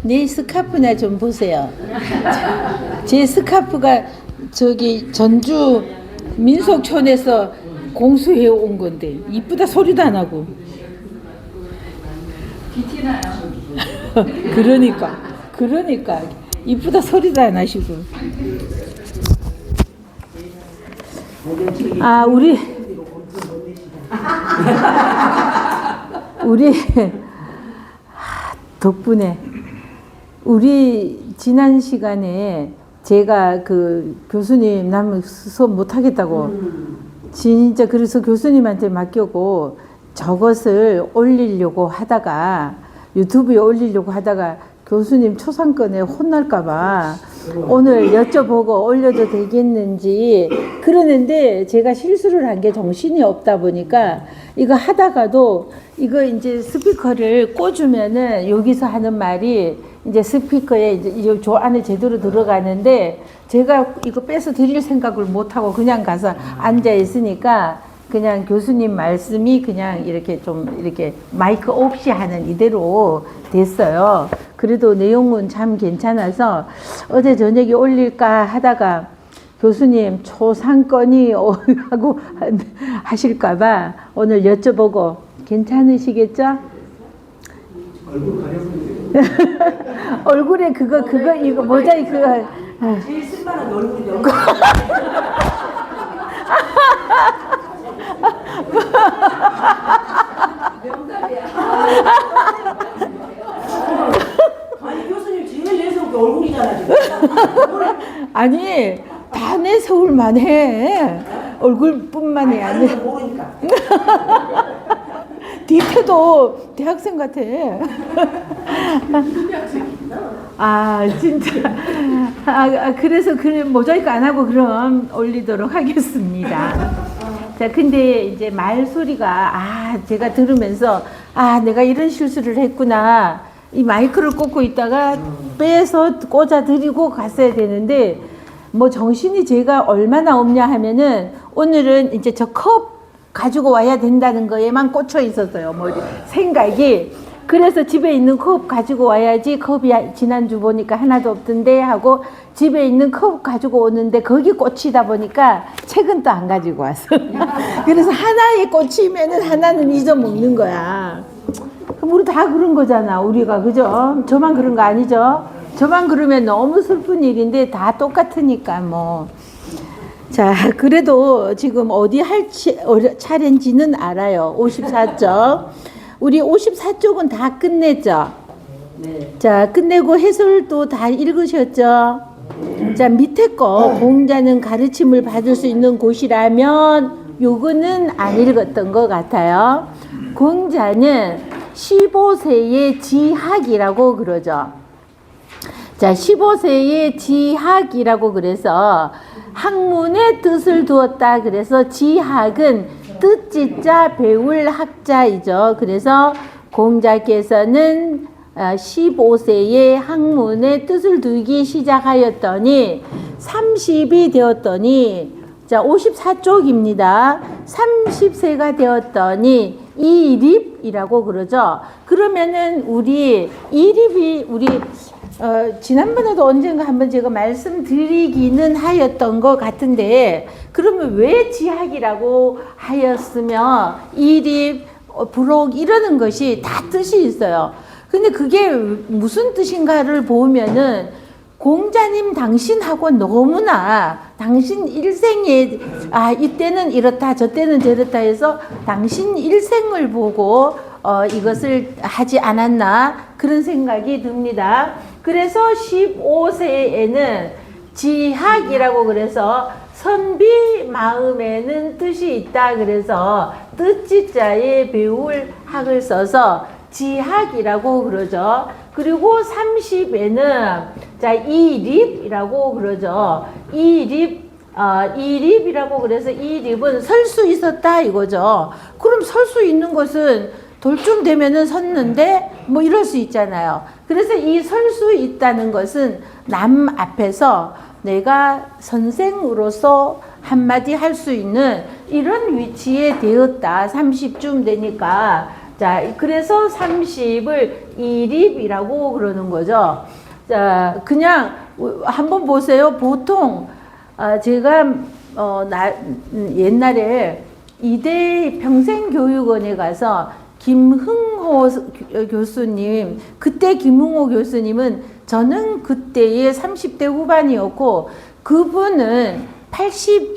내 스카프나 좀 보세요. 제 스카프가 저기 전주 민속촌에서 공수해 온 건데 이쁘다 소리도 안 하고. 비티나요? 그러니까 이쁘다 소리도 안 하시고. 아 우리 덕분에 우리 지난 시간에 제가 그 교수님 나는 수업 못 하겠다고 진짜 그래서 교수님한테 맡기고 저것을 올리려고 하다가 유튜브에 올리려고 하다가 교수님 초상권에 혼날까봐 오늘 여쭤보고 올려도 되겠는지 그러는데 제가 실수를 한 게 정신이 없다 보니까 이거 하다가도 이거 이제 스피커를 꽂으면은 여기서 하는 말이 이제 스피커에 이제 저 안에 제대로 들어가는데 제가 이거 빼서 드릴 생각을 못하고 그냥 가서 앉아 있으니까 그냥 교수님 말씀이 그냥 이렇게 좀 이렇게 마이크 없이 하는 이대로 됐어요. 그래도 내용은 참 괜찮아서 어제 저녁에 올릴까 하다가 교수님 초상권이 하고 하실까봐 오늘 여쭤보고 괜찮으시겠죠? 얼굴에 그거 이거 모자이크 제일 쓸만한 얼굴이죠. 아니 교수님 제일 내세울 게 얼굴이잖아 지금. 아니 다 내세울만 해. 얼굴뿐만이 아니라 모르니까. 뒤태도 대학생 같아. 아 진짜. 그래서 그래 모자이크 안 하고 그럼 올리도록 하겠습니다. 자 근데 이제 말소리가 제가 들으면서 내가 이런 실수를 했구나. 이 마이크를 꽂고 있다가 빼서 꽂아 드리고 갔어야 되는데 뭐 정신이 제가 얼마나 없냐 하면은 오늘은 이제 저 컵 가지고 와야 된다는 거에만 꽂혀 있었어요. 뭐 생각이. 그래서 집에 있는 컵 가지고 와야지. 컵이 지난주 보니까 하나도 없던데 하고 집에 있는 컵 가지고 오는데 거기 꽂히다 보니까 책은 또 안 가지고 왔어. 그래서 하나에 꽂히면은 하나는 잊어먹는 거야. 그럼 우리 다 그런 거잖아. 우리가 그죠? 저만 그런 거 아니죠? 저만 그러면 너무 슬픈 일인데 다 똑같으니까 뭐. 자, 그래도 지금 어디 할 차례인지는 알아요. 54쪽. 우리 54쪽은 다 끝냈죠? 네. 자, 끝내고 해설도 다 읽으셨죠? 자, 밑에 거 공자는 가르침을 받을 수 있는 곳이라면 요거는 안 읽었던 것 같아요. 공자는 15세의 지학이라고 그러죠. 자, 15세의 지학이라고 그래서 학문의 뜻을 두었다. 그래서 지학은 뜻짓자 배울 학자이죠. 그래서 공자께서는 15세에 학문의 뜻을 두기 시작하였더니 30이 되었더니 자 54쪽입니다. 30세가 되었더니 이립이라고 그러죠. 그러면은 우리 이립이 우리 지난번에도 언젠가 한번 제가 말씀드리기는 하였던 것 같은데 그러면 왜 지학이라고 하였으며 이립, 부록 이러는 것이 다 뜻이 있어요. 근데 그게 무슨 뜻인가를 보면은 공자님 당신하고 너무나 당신 일생에 이때는 이렇다 저때는 저렇다 해서 당신 일생을 보고 이것을 하지 않았나 그런 생각이 듭니다. 그래서 15세에는 지학이라고 그래서 선비 마음에는 뜻이 있다 그래서 뜻지자에 배울 학을 써서 지학이라고 그러죠. 그리고 30에는 자 이립이라고 그러죠. 이립이라고 그래서 이립은 설 수 있었다 이거죠. 그럼 설 수 있는 것은 돌쯤 되면은 섰는데 뭐 이럴 수 있잖아요. 그래서 이 설 수 있다는 것은 남 앞에서 내가 선생으로서 한마디 할 수 있는 이런 위치에 되었다. 30쯤 되니까. 자, 그래서 30을 이립이라고 그러는 거죠. 자, 그냥 한번 보세요. 보통 제가 옛날에 이대 평생교육원에 가서 김흥호 교수님, 그때 김흥호 교수님은 저는 그때의 30대 후반이었고 그분은 80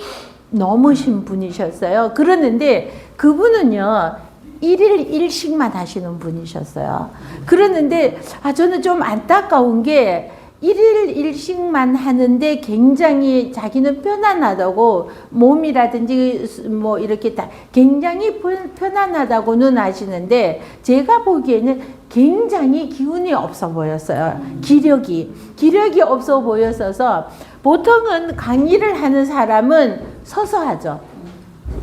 넘으신 분이셨어요. 그러는데 그분은요 1일 1식만 하시는 분이셨어요. 그러는데 저는 좀 안타까운 게 1일 1식만 하는데 굉장히 자기는 편안하다고 몸이라든지 뭐 이렇게 다 굉장히 편안하다고는 하시는데 제가 보기에는 굉장히 기운이 없어 보였어요. 기력이 없어 보였어서 보통은 강의를 하는 사람은 서서 하죠.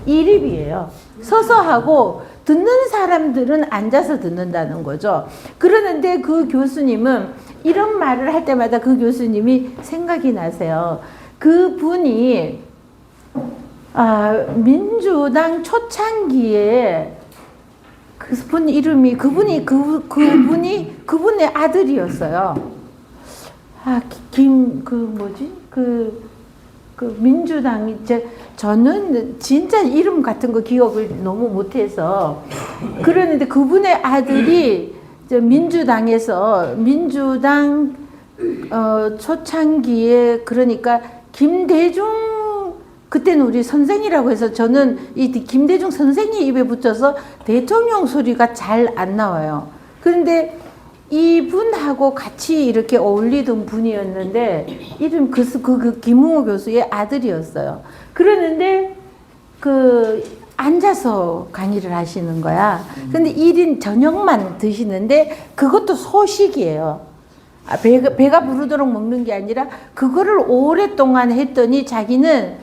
이립이에요. 서서 하고 듣는 사람들은 앉아서 듣는다는 거죠. 그러는데 그 교수님은 이런 말을 할 때마다 그 교수님이 생각이 나세요. 그 분이 민주당 초창기에 그분 이름이 그분의 아들이었어요. 민주당이 저는 진짜 이름 같은 거 기억을 너무 못해서 그러는데 그분의 아들이 민주당 초창기에 그러니까 김대중 그때는 우리 선생이라고 해서 저는 이 김대중 선생이 입에 붙어서 대통령 소리가 잘 안 나와요. 그런데 이분하고 같이 이렇게 어울리던 분이었는데 이름 그 김웅호 교수의 아들이었어요. 그러는데 앉아서 강의를 하시는 거야. 근데 1인 저녁만 드시는데 그것도 소식이에요. 배가 부르도록 먹는 게 아니라 그거를 오랫동안 했더니 자기는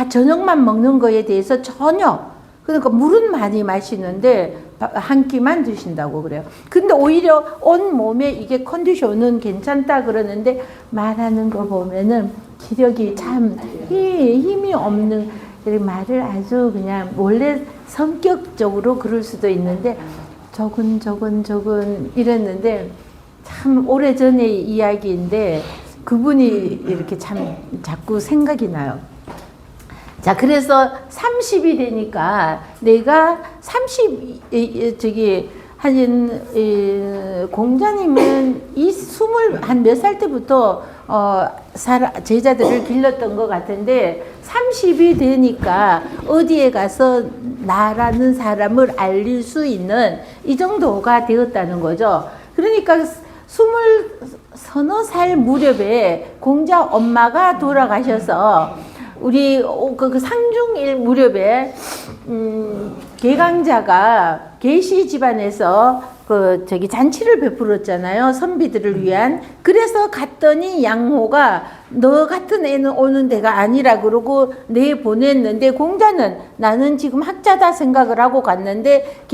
저녁만 먹는 거에 대해서 전혀 그러니까 물은 많이 마시는데 한 끼만 드신다고 그래요. 근데 오히려 온 몸에 이게 컨디션은 괜찮다 그러는데 말하는 거 보면은 기력이 참 힘이 없는 말을 아주 그냥 원래 성격적으로 그럴 수도 있는데 조근 이랬는데 참 오래전의 이야기인데 그분이 이렇게 참 자꾸 생각이 나요. 자, 그래서 30이 되니까 내가 공자님은 이 20 몇 살 때부터 제자들을 길렀던 것 같은데 30이 되니까 어디에 가서 나라는 사람을 알릴 수 있는 이 정도가 되었다는 거죠. 그러니까 20서너 살 무렵에 공자 엄마가 돌아가셔서 우리 그 상중일 무렵에 개강자가 계시 집안에서 잔치를 베풀었잖아요. 선비들을 위한. 그래서 갔더니 양호가 너 같은 애는 오는 데가 아니라 그러고 내보냈는데 공자는 나는 지금 학자다 생각을 하고 갔는데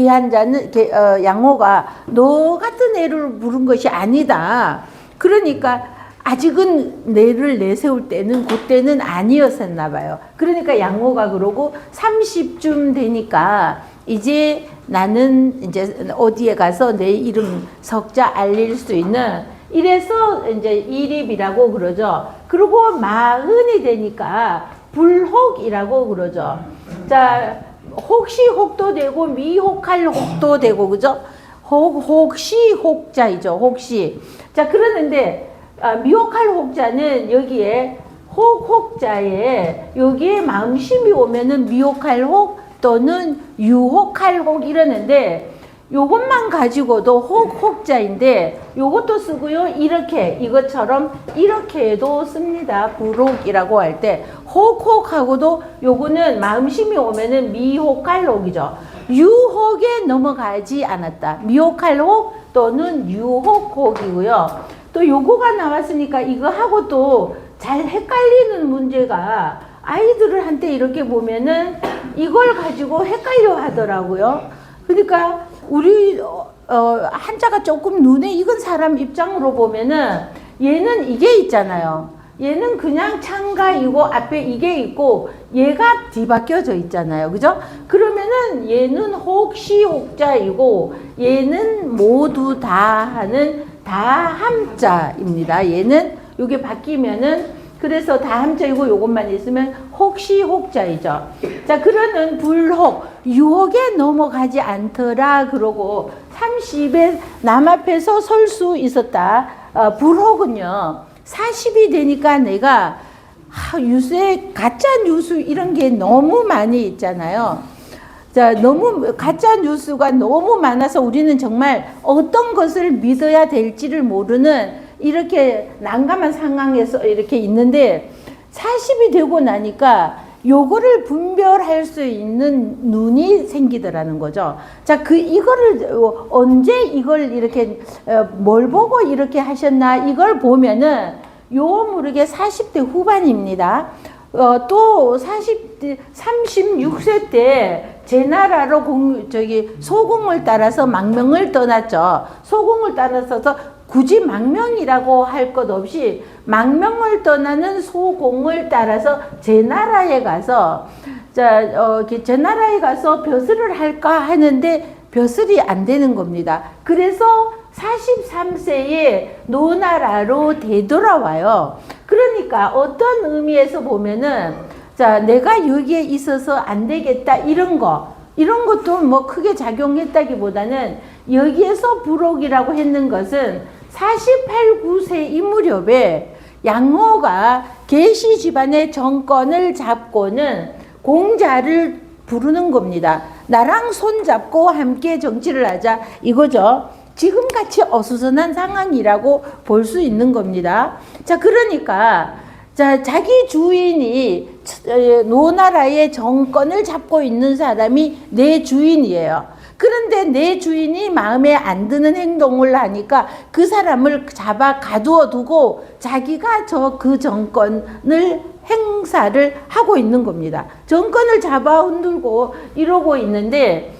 양호가 너 같은 애를 부른 것이 아니다. 그러니까 아직은 내를 내세울 때는 그때는 아니었었나 봐요. 그러니까 양호가 그러고 30쯤 되니까 이제 나는 이제 어디에 가서 내 이름 석자 알릴 수 있는 이래서 이제 이립이라고 그러죠. 그리고 40이 되니까 불혹이라고 그러죠. 자, 혹시 혹도 되고 미혹할 혹도 되고 그죠? 혹시 혹자이죠. 혹시. 자, 그러는데 미혹할 혹자는 여기에 혹자에 여기에 마음심이 오면은 미혹할 혹 또는 유혹할 혹 이러는데 요것만 가지고도 혹자인데 요것도 쓰고요. 이것처럼 이렇게도 씁니다. 불혹이라고 할 때 혹하고도 요거는 마음심이 오면은 미혹할 혹이죠. 유혹에 넘어가지 않았다. 미혹할 혹 또는 유혹혹이고요. 또 요거가 나왔으니까 이거하고 또 잘 헷갈리는 문제가 아이들한테 이렇게 보면은 이걸 가지고 헷갈려 하더라고요. 그러니까 우리 한자가 조금 눈에 익은 사람 입장으로 보면은 얘는 이게 있잖아요. 얘는 그냥 창가이고 앞에 이게 있고 얘가 뒤바뀌어져 있잖아요. 그죠? 그러면은 얘는 혹시 혹자이고 얘는 모두 다 하는 다함자입니다. 얘는 요게 바뀌면은 그래서 다함자이고 요것만 있으면 혹시 혹자이죠. 자, 그러는 불혹 유혹에 넘어가지 않더라 그러고 30에 남 앞에서 설 수 있었다. 불혹은요 40이 되니까 내가 뉴스에 가짜 뉴스 이런 게 너무 많이 있잖아요. 자, 너무 가짜 뉴스가 너무 많아서 우리는 정말 어떤 것을 믿어야 될지를 모르는 이렇게 난감한 상황에서 이렇게 있는데 40이 되고 나니까 요거를 분별할 수 있는 눈이 생기더라는 거죠. 자, 이거를 언제 이걸 이렇게 뭘 보고 이렇게 하셨나 이걸 보면은 요 모르게 40대 후반입니다. 또 36세 때 제나라로 소공을 따라서 망명을 떠났죠. 소공을 따라서 굳이 망명이라고 할 것 없이 망명을 떠나는 소공을 따라서 제나라에 가서 제나라에 가서 벼슬을 할까 하는데 벼슬이 안 되는 겁니다. 그래서 43세에 노나라로 되돌아와요. 그러니까 어떤 의미에서 보면은 자, 내가 여기에 있어서 안 되겠다 이런 것도 뭐 크게 작용했다기보다는 여기에서 불혹이라고 했는 것은 48, 9세 이 무렵에 양호가 계시 집안의 정권을 잡고는 공자를 부르는 겁니다. 나랑 손잡고 함께 정치를 하자 이거죠. 지금같이 어수선한 상황이라고 볼 수 있는 겁니다. 자, 그러니까 자기 주인이 노나라의 정권을 잡고 있는 사람이 내 주인이에요. 그런데 내 주인이 마음에 안 드는 행동을 하니까 그 사람을 잡아 가두어 두고 자기가 그 정권을 행사를 하고 있는 겁니다. 정권을 잡아 흔들고 이러고 있는데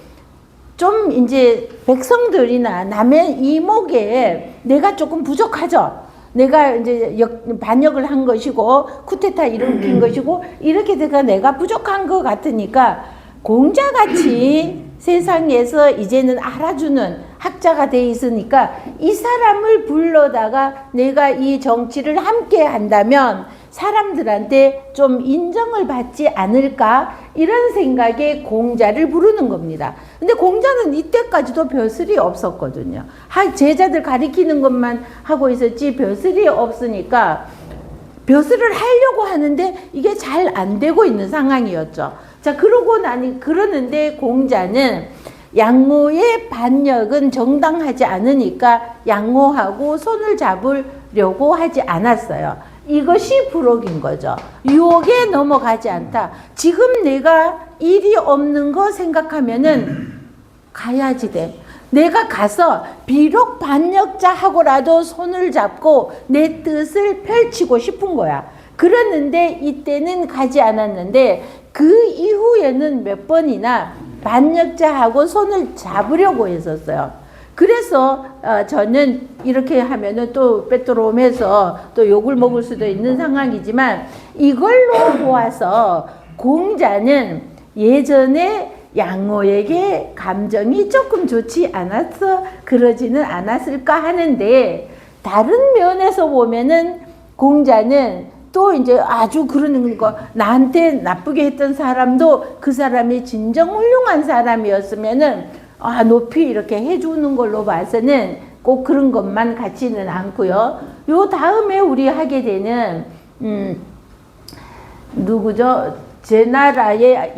좀 이제 백성들이나 남의 이목에 내가 조금 부족하죠. 내가 이제 반역을 한 것이고 쿠데타 일으킨 것이고 이렇게 내가 부족한 것 같으니까 공자같이 세상에서 이제는 알아주는 학자가 돼 있으니까 이 사람을 불러다가 내가 이 정치를 함께 한다면 사람들한테 좀 인정을 받지 않을까 이런 생각에 공자를 부르는 겁니다. 근데 공자는 이때까지도 벼슬이 없었거든요. 제자들 가리키는 것만 하고 있었지 벼슬이 없으니까 벼슬을 하려고 하는데 이게 잘 안 되고 있는 상황이었죠. 자, 그러는데 공자는 양호의 반역은 정당하지 않으니까 양호하고 손을 잡으려고 하지 않았어요. 이것이 불혹인 거죠. 유혹에 넘어가지 않다. 지금 내가 일이 없는 거 생각하면은 가야지 돼. 내가 가서 비록 반역자하고라도 손을 잡고 내 뜻을 펼치고 싶은 거야. 그랬는데 이때는 가지 않았는데 그 이후에는 몇 번이나 반역자하고 손을 잡으려고 했었어요. 그래서 저는 이렇게 하면은 또 빼뜨롬해서 또 욕을 먹을 수도 있는 상황이지만 이걸로 보아서 공자는 예전에 양호에게 감정이 조금 좋지 않아서 그러지는 않았을까 하는데 다른 면에서 보면은 공자는 또 이제 아주 그러는 거 나한테 나쁘게 했던 사람도 그 사람이 진정 훌륭한 사람이었으면은 높이 이렇게 해주는 걸로 봐서는 꼭 그런 것만 같지는 않고요. 요 다음에 우리 하게 되는 누구죠? 제나라의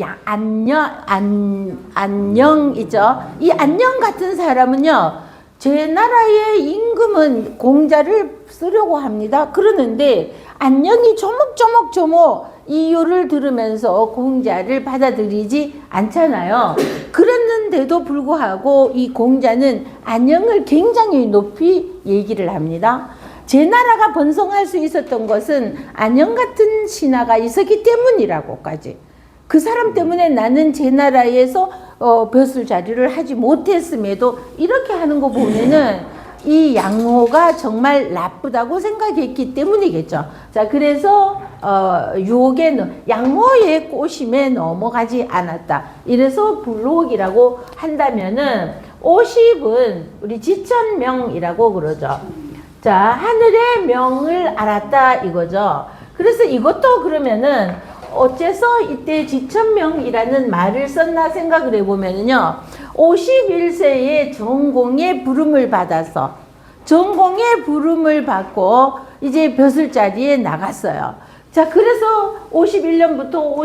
안녕이죠. 이 안녕 같은 사람은요. 제나라의 임금은 공자를 쓰려고 합니다. 그러는데 안녕이 조목조목 이유를 들으면서 공자를 받아들이지 않잖아요. 그랬는데도 불구하고 이 공자는 안녕을 굉장히 높이 얘기를 합니다. 제나라가 번성할 수 있었던 것은 안녕 같은 신하가 있었기 때문이라고까지. 그 사람 때문에 나는 제나라에서 벼슬 자리를 하지 못했음에도 이렇게 하는 거 보면은 이 양호가 정말 나쁘다고 생각했기 때문이겠죠. 자, 그래서 유혹에 양호의 꼬심에 넘어가지 않았다. 이래서 불혹이라고 한다면은 50은 우리 지천명이라고 그러죠. 자, 하늘의 명을 알았다 이거죠. 그래서 이것도 그러면은 어째서 이때 지천명이라는 말을 썼나 생각을 해보면요. 51세에 전공의 부름을 받아서 전공의 부름을 받고 이제 벼슬자리에 나갔어요. 자, 그래서 51년부터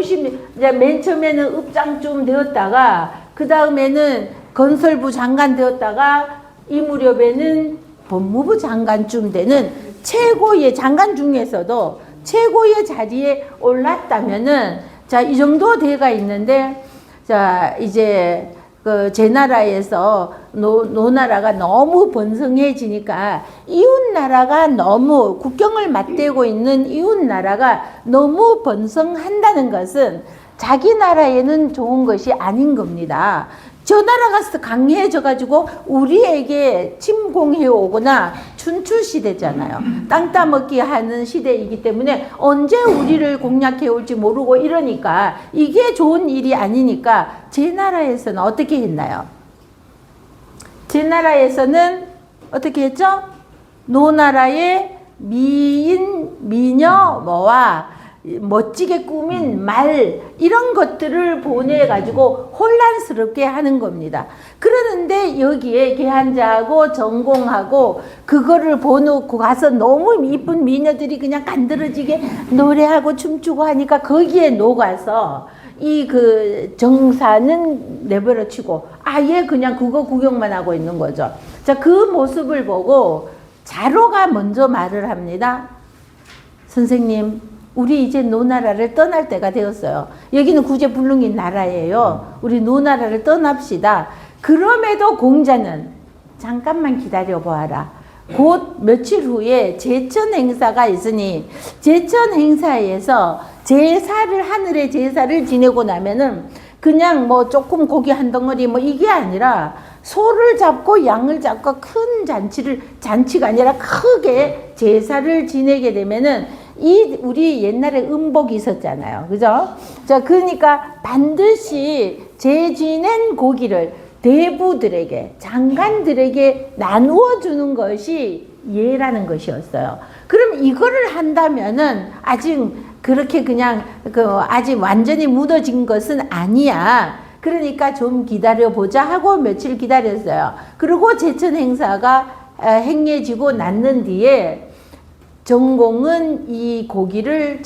맨 처음에는 읍장쯤 되었다가 그 다음에는 건설부 장관 되었다가 이 무렵에는 법무부 장관쯤 되는 최고의 장관 중에서도 최고의 자리에 올랐다면은 자, 이 정도 돼가 있는데 자, 이제 그 제 나라에서 노나라가 너무 번성해지니까 이웃 나라가 너무 국경을 맞대고 있는 이웃 나라가 너무 번성한다는 것은 자기 나라에는 좋은 것이 아닌 겁니다. 저 나라가 강해져 가지고 우리에게 침공해 오거나 춘추 시대잖아요. 땅 따먹기 하는 시대이기 때문에 언제 우리를 공략해 올지 모르고 이러니까 이게 좋은 일이 아니니까 제 나라에서는 어떻게 했나요? 제 나라에서는 어떻게 했죠? 노나라의 미인, 미녀, 뭐와 멋지게 꾸민 말 이런 것들을 보내가지고 혼란스럽게 하는 겁니다. 그러는데 여기에 계한자하고 전공하고 그거를 보놓고 가서 너무 이쁜 미녀들이 그냥 간드러지게 노래하고 춤추고 하니까 거기에 녹아서 이 그 정사는 내버려 치고 아예 그냥 그거 구경만 하고 있는 거죠. 자, 그 모습을 보고 자로가 먼저 말을 합니다. 선생님, 우리 이제 노나라를 떠날 때가 되었어요. 여기는 구제불능이 나라예요. 우리 노나라를 떠납시다. 그럼에도 공자는 잠깐만 기다려 보아라. 곧 며칠 후에 제천 행사가 있으니 제천 행사에서 제사를 하늘의 제사를 지내고 나면은 그냥 뭐 조금 고기 한 덩어리 뭐 이게 아니라 소를 잡고 양을 잡고 큰 잔치가 아니라 크게 제사를 지내게 되면은 이 우리 옛날에 음복이 있었잖아요. 그죠? 자, 그러니까 반드시 제지낸 고기를 대부들에게, 장관들에게 나누어 주는 것이 예라는 것이었어요. 그럼 이거를 한다면은 아직 그렇게 그냥 아직 완전히 무너진 것은 아니야. 그러니까 좀 기다려보자 하고 며칠 기다렸어요. 그리고 제천 행사가 행해지고 났는 뒤에 전공은 이 고기를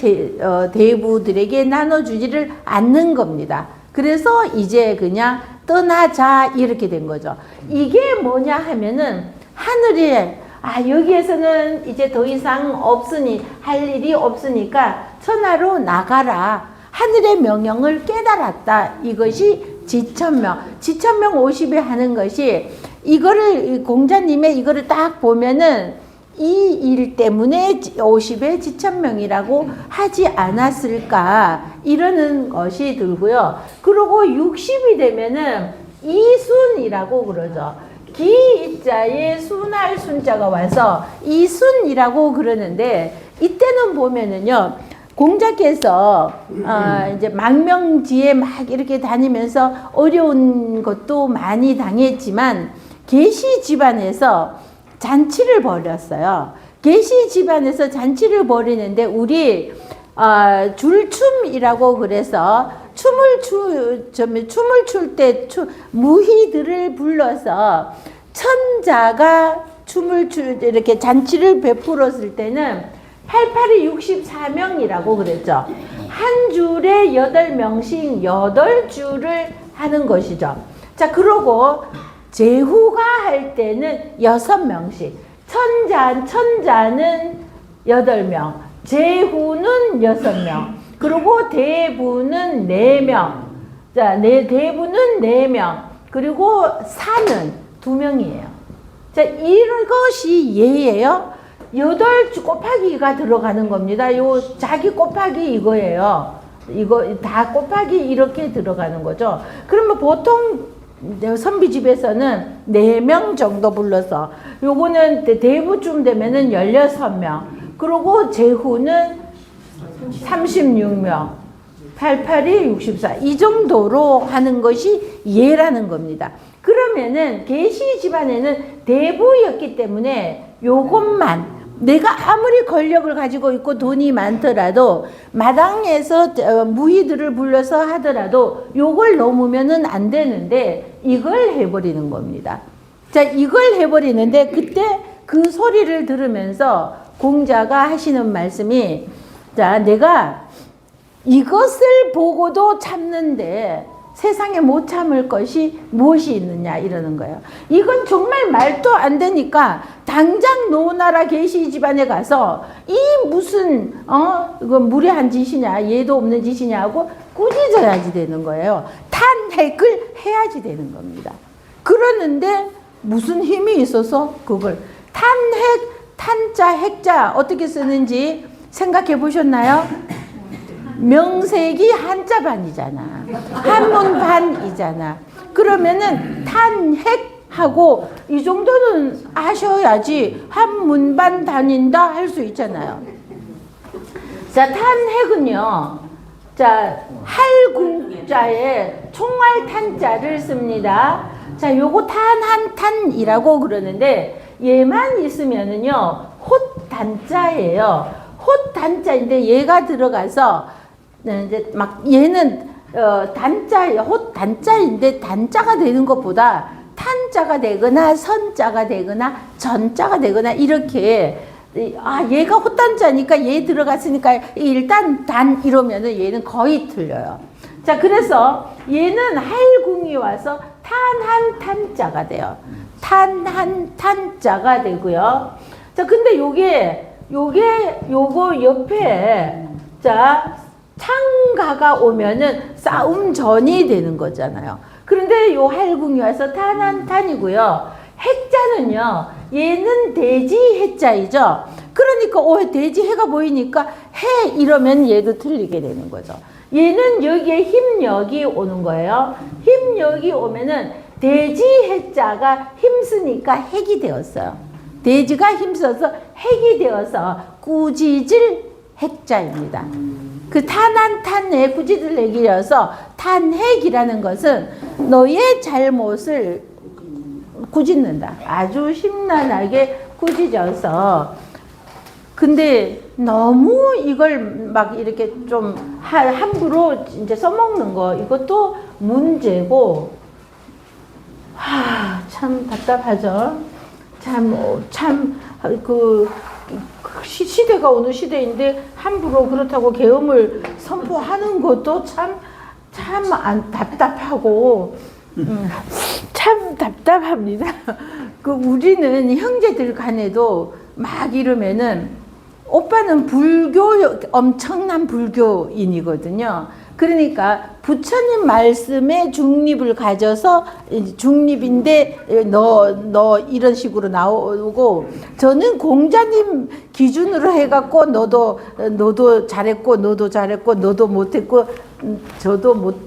대부들에게 나눠주지를 않는 겁니다. 그래서 이제 그냥 떠나자 이렇게 된 거죠. 이게 뭐냐 하면은 하늘에 여기에서는 이제 더 이상 할 일이 없으니까 천하로 나가라. 하늘의 명령을 깨달았다. 이것이 지천명. 지천명 50에 하는 것이 이거를 공자님의 이거를 딱 보면은 이 일 때문에 50의 지천명이라고 하지 않았을까 이러는 것이 들고요. 그리고 60이 되면은 이순이라고 그러죠. 기자에 순할 순자가 와서 이순이라고 그러는데 이때는 보면은요. 공자께서 이제 망명지에 막 이렇게 다니면서 어려운 것도 많이 당했지만 계시 집안에서 잔치를 벌였어요. 계시 집안에서 잔치를 벌이는데 우리 줄춤이라고 그래서 춤을 출 때 무희들을 불러서 천자가 이렇게 잔치를 베풀었을 때는 88이 64명이라고 그랬죠. 한 줄에 8명씩 8줄을 하는 것이죠. 자, 그러고 제후가 할 때는 6명씩. 천자는 8명. 제후는 6명. 그리고 대부는 4명. 자, 대부는 4명. 그리고 사는 2명이에요. 자, 이것이 예예요. 8주 곱하기가 들어가는 겁니다. 요 자기 곱하기 이거예요. 이거 다 곱하기 이렇게 들어가는 거죠. 그러면 보통 선비집에서는 4명 정도 불러서 요거는 대부쯤 되면은 16명. 그리고 제후는 36명. 88이 64. 이 정도로 하는 것이 예라는 겁니다. 그러면은 계시 집안에는 대부였기 때문에 요것만 내가 아무리 권력을 가지고 있고 돈이 많더라도 마당에서 무희들을 불러서 하더라도 요걸 넘으면은 안 되는데 이걸 해버리는 겁니다. 자, 이걸 해버리는데 그때 그 소리를 들으면서 공자가 하시는 말씀이 자, 내가 이것을 보고도 참는데 세상에 못 참을 것이 무엇이 있느냐 이러는 거예요. 이건 정말 말도 안 되니까 당장 노나라 계시 집안에 가서 이 무슨 이건 무례한 짓이냐 얘도 없는 짓이냐 하고 꾸짖어야지 되는 거예요. 탄핵을 해야지 되는 겁니다. 그러는데 무슨 힘이 있어서 그걸 탄핵, 탄자, 핵자 어떻게 쓰는지 생각해 보셨나요? 명색이 한자반이잖아. 한문반이잖아. 그러면은 탄핵하고 이 정도는 아셔야지 한문반 다닌다 할 수 있잖아요. 자, 탄핵은요. 자, 할궁자에 총알 탄자를 씁니다. 자, 요거 탄한탄이라고 그러는데 얘만 있으면은요. 헛단자예요. 헛단자인데 얘가 들어가서 이제 막 얘는 단자예요. 헛단자인데 단자가 되는 것보다 탄자가 되거나 선자가 되거나 전자가 되거나 이렇게 얘가 헛단자니까 얘 들어갔으니까 일단 단 이러면은 얘는 거의 틀려요. 자, 그래서 얘는 할궁이 와서 탄한탄자가 돼요. 탄한탄자가 되고요. 자, 근데 요거 옆에 자 창가가 오면은 싸움 전이 되는 거잖아요. 그런데 요 할궁이 와서 탄한탄이고요. 핵자는요. 얘는 돼지 해자이죠. 그러니까 돼지 해가 보이니까 해 이러면 얘도 틀리게 되는 거죠. 얘는 여기에 힘력이 오는 거예요. 힘력이 오면은 돼지 해자가 힘쓰니까 핵이 되었어요. 돼지가 힘써서 핵이 되어서 꾸짖을 핵자입니다. 그 탄한탄의 꾸짖을 핵이어서 탄핵이라는 것은 너의 잘못을 꾸짖는다. 아주 심란하게 꾸짖어서 근데 너무 이걸 막 이렇게 좀 함부로 이제 써먹는 거 이것도 문제고 참 답답하죠. 시대가 어느 시대인데 함부로 그렇다고 계엄을 선포하는 것도 참 답답하고 참 답답합니다. 우리는 형제들 간에도 막 이러면은 오빠는 엄청난 불교인이거든요. 그러니까 부처님 말씀에 중립을 가져서 중립인데 너 이런 식으로 나오고 저는 공자님 기준으로 해갖고 너도 잘했고 너도 잘했고 너도 못했고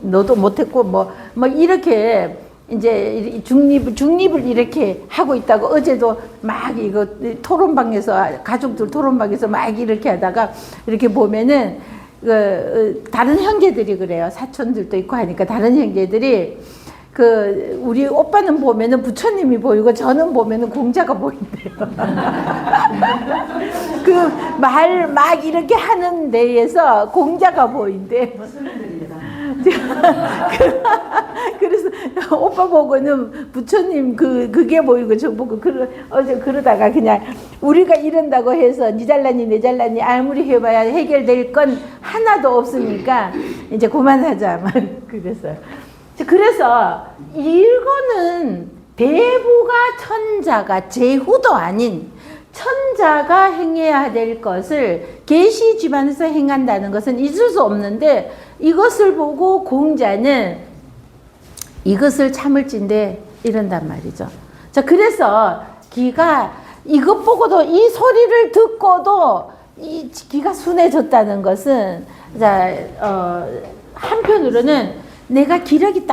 너도 못했고 뭐 이렇게 이제 중립을 이렇게 하고 있다고 어제도 막 이거 토론방에서 가족들 토론방에서 막 이렇게 하다가 이렇게 보면은 다른 형제들이 그래요. 사촌들도 있고 하니까 다른 형제들이 우리 오빠는 보면은 부처님이 보이고 저는 보면은 공자가 보인대요. 말 막 이렇게 하는 데에서 공자가 보인대. 그래서 오빠 보고는 부처님 그게 보이고 저 보고 어제 그러다가 그냥 우리가 이런다고 해서 니 잘나니 내 잘나니 아무리 해봐야 해결될 건 하나도 없으니까 이제 그만하자. 그래서 이거는 대부가 천자가 제후도 아닌 천자가 행해야 될 것을 계시 집안에서 행한다는 것은 있을 수 없는데 이것을 보고 공자는 이것을 참을진데 이런단 말이죠. 자, 그래서 기가 이것 보고도 이 소리를 듣고도 이 기가 순해졌다는 것은 자, 한편으로는 내가 기력이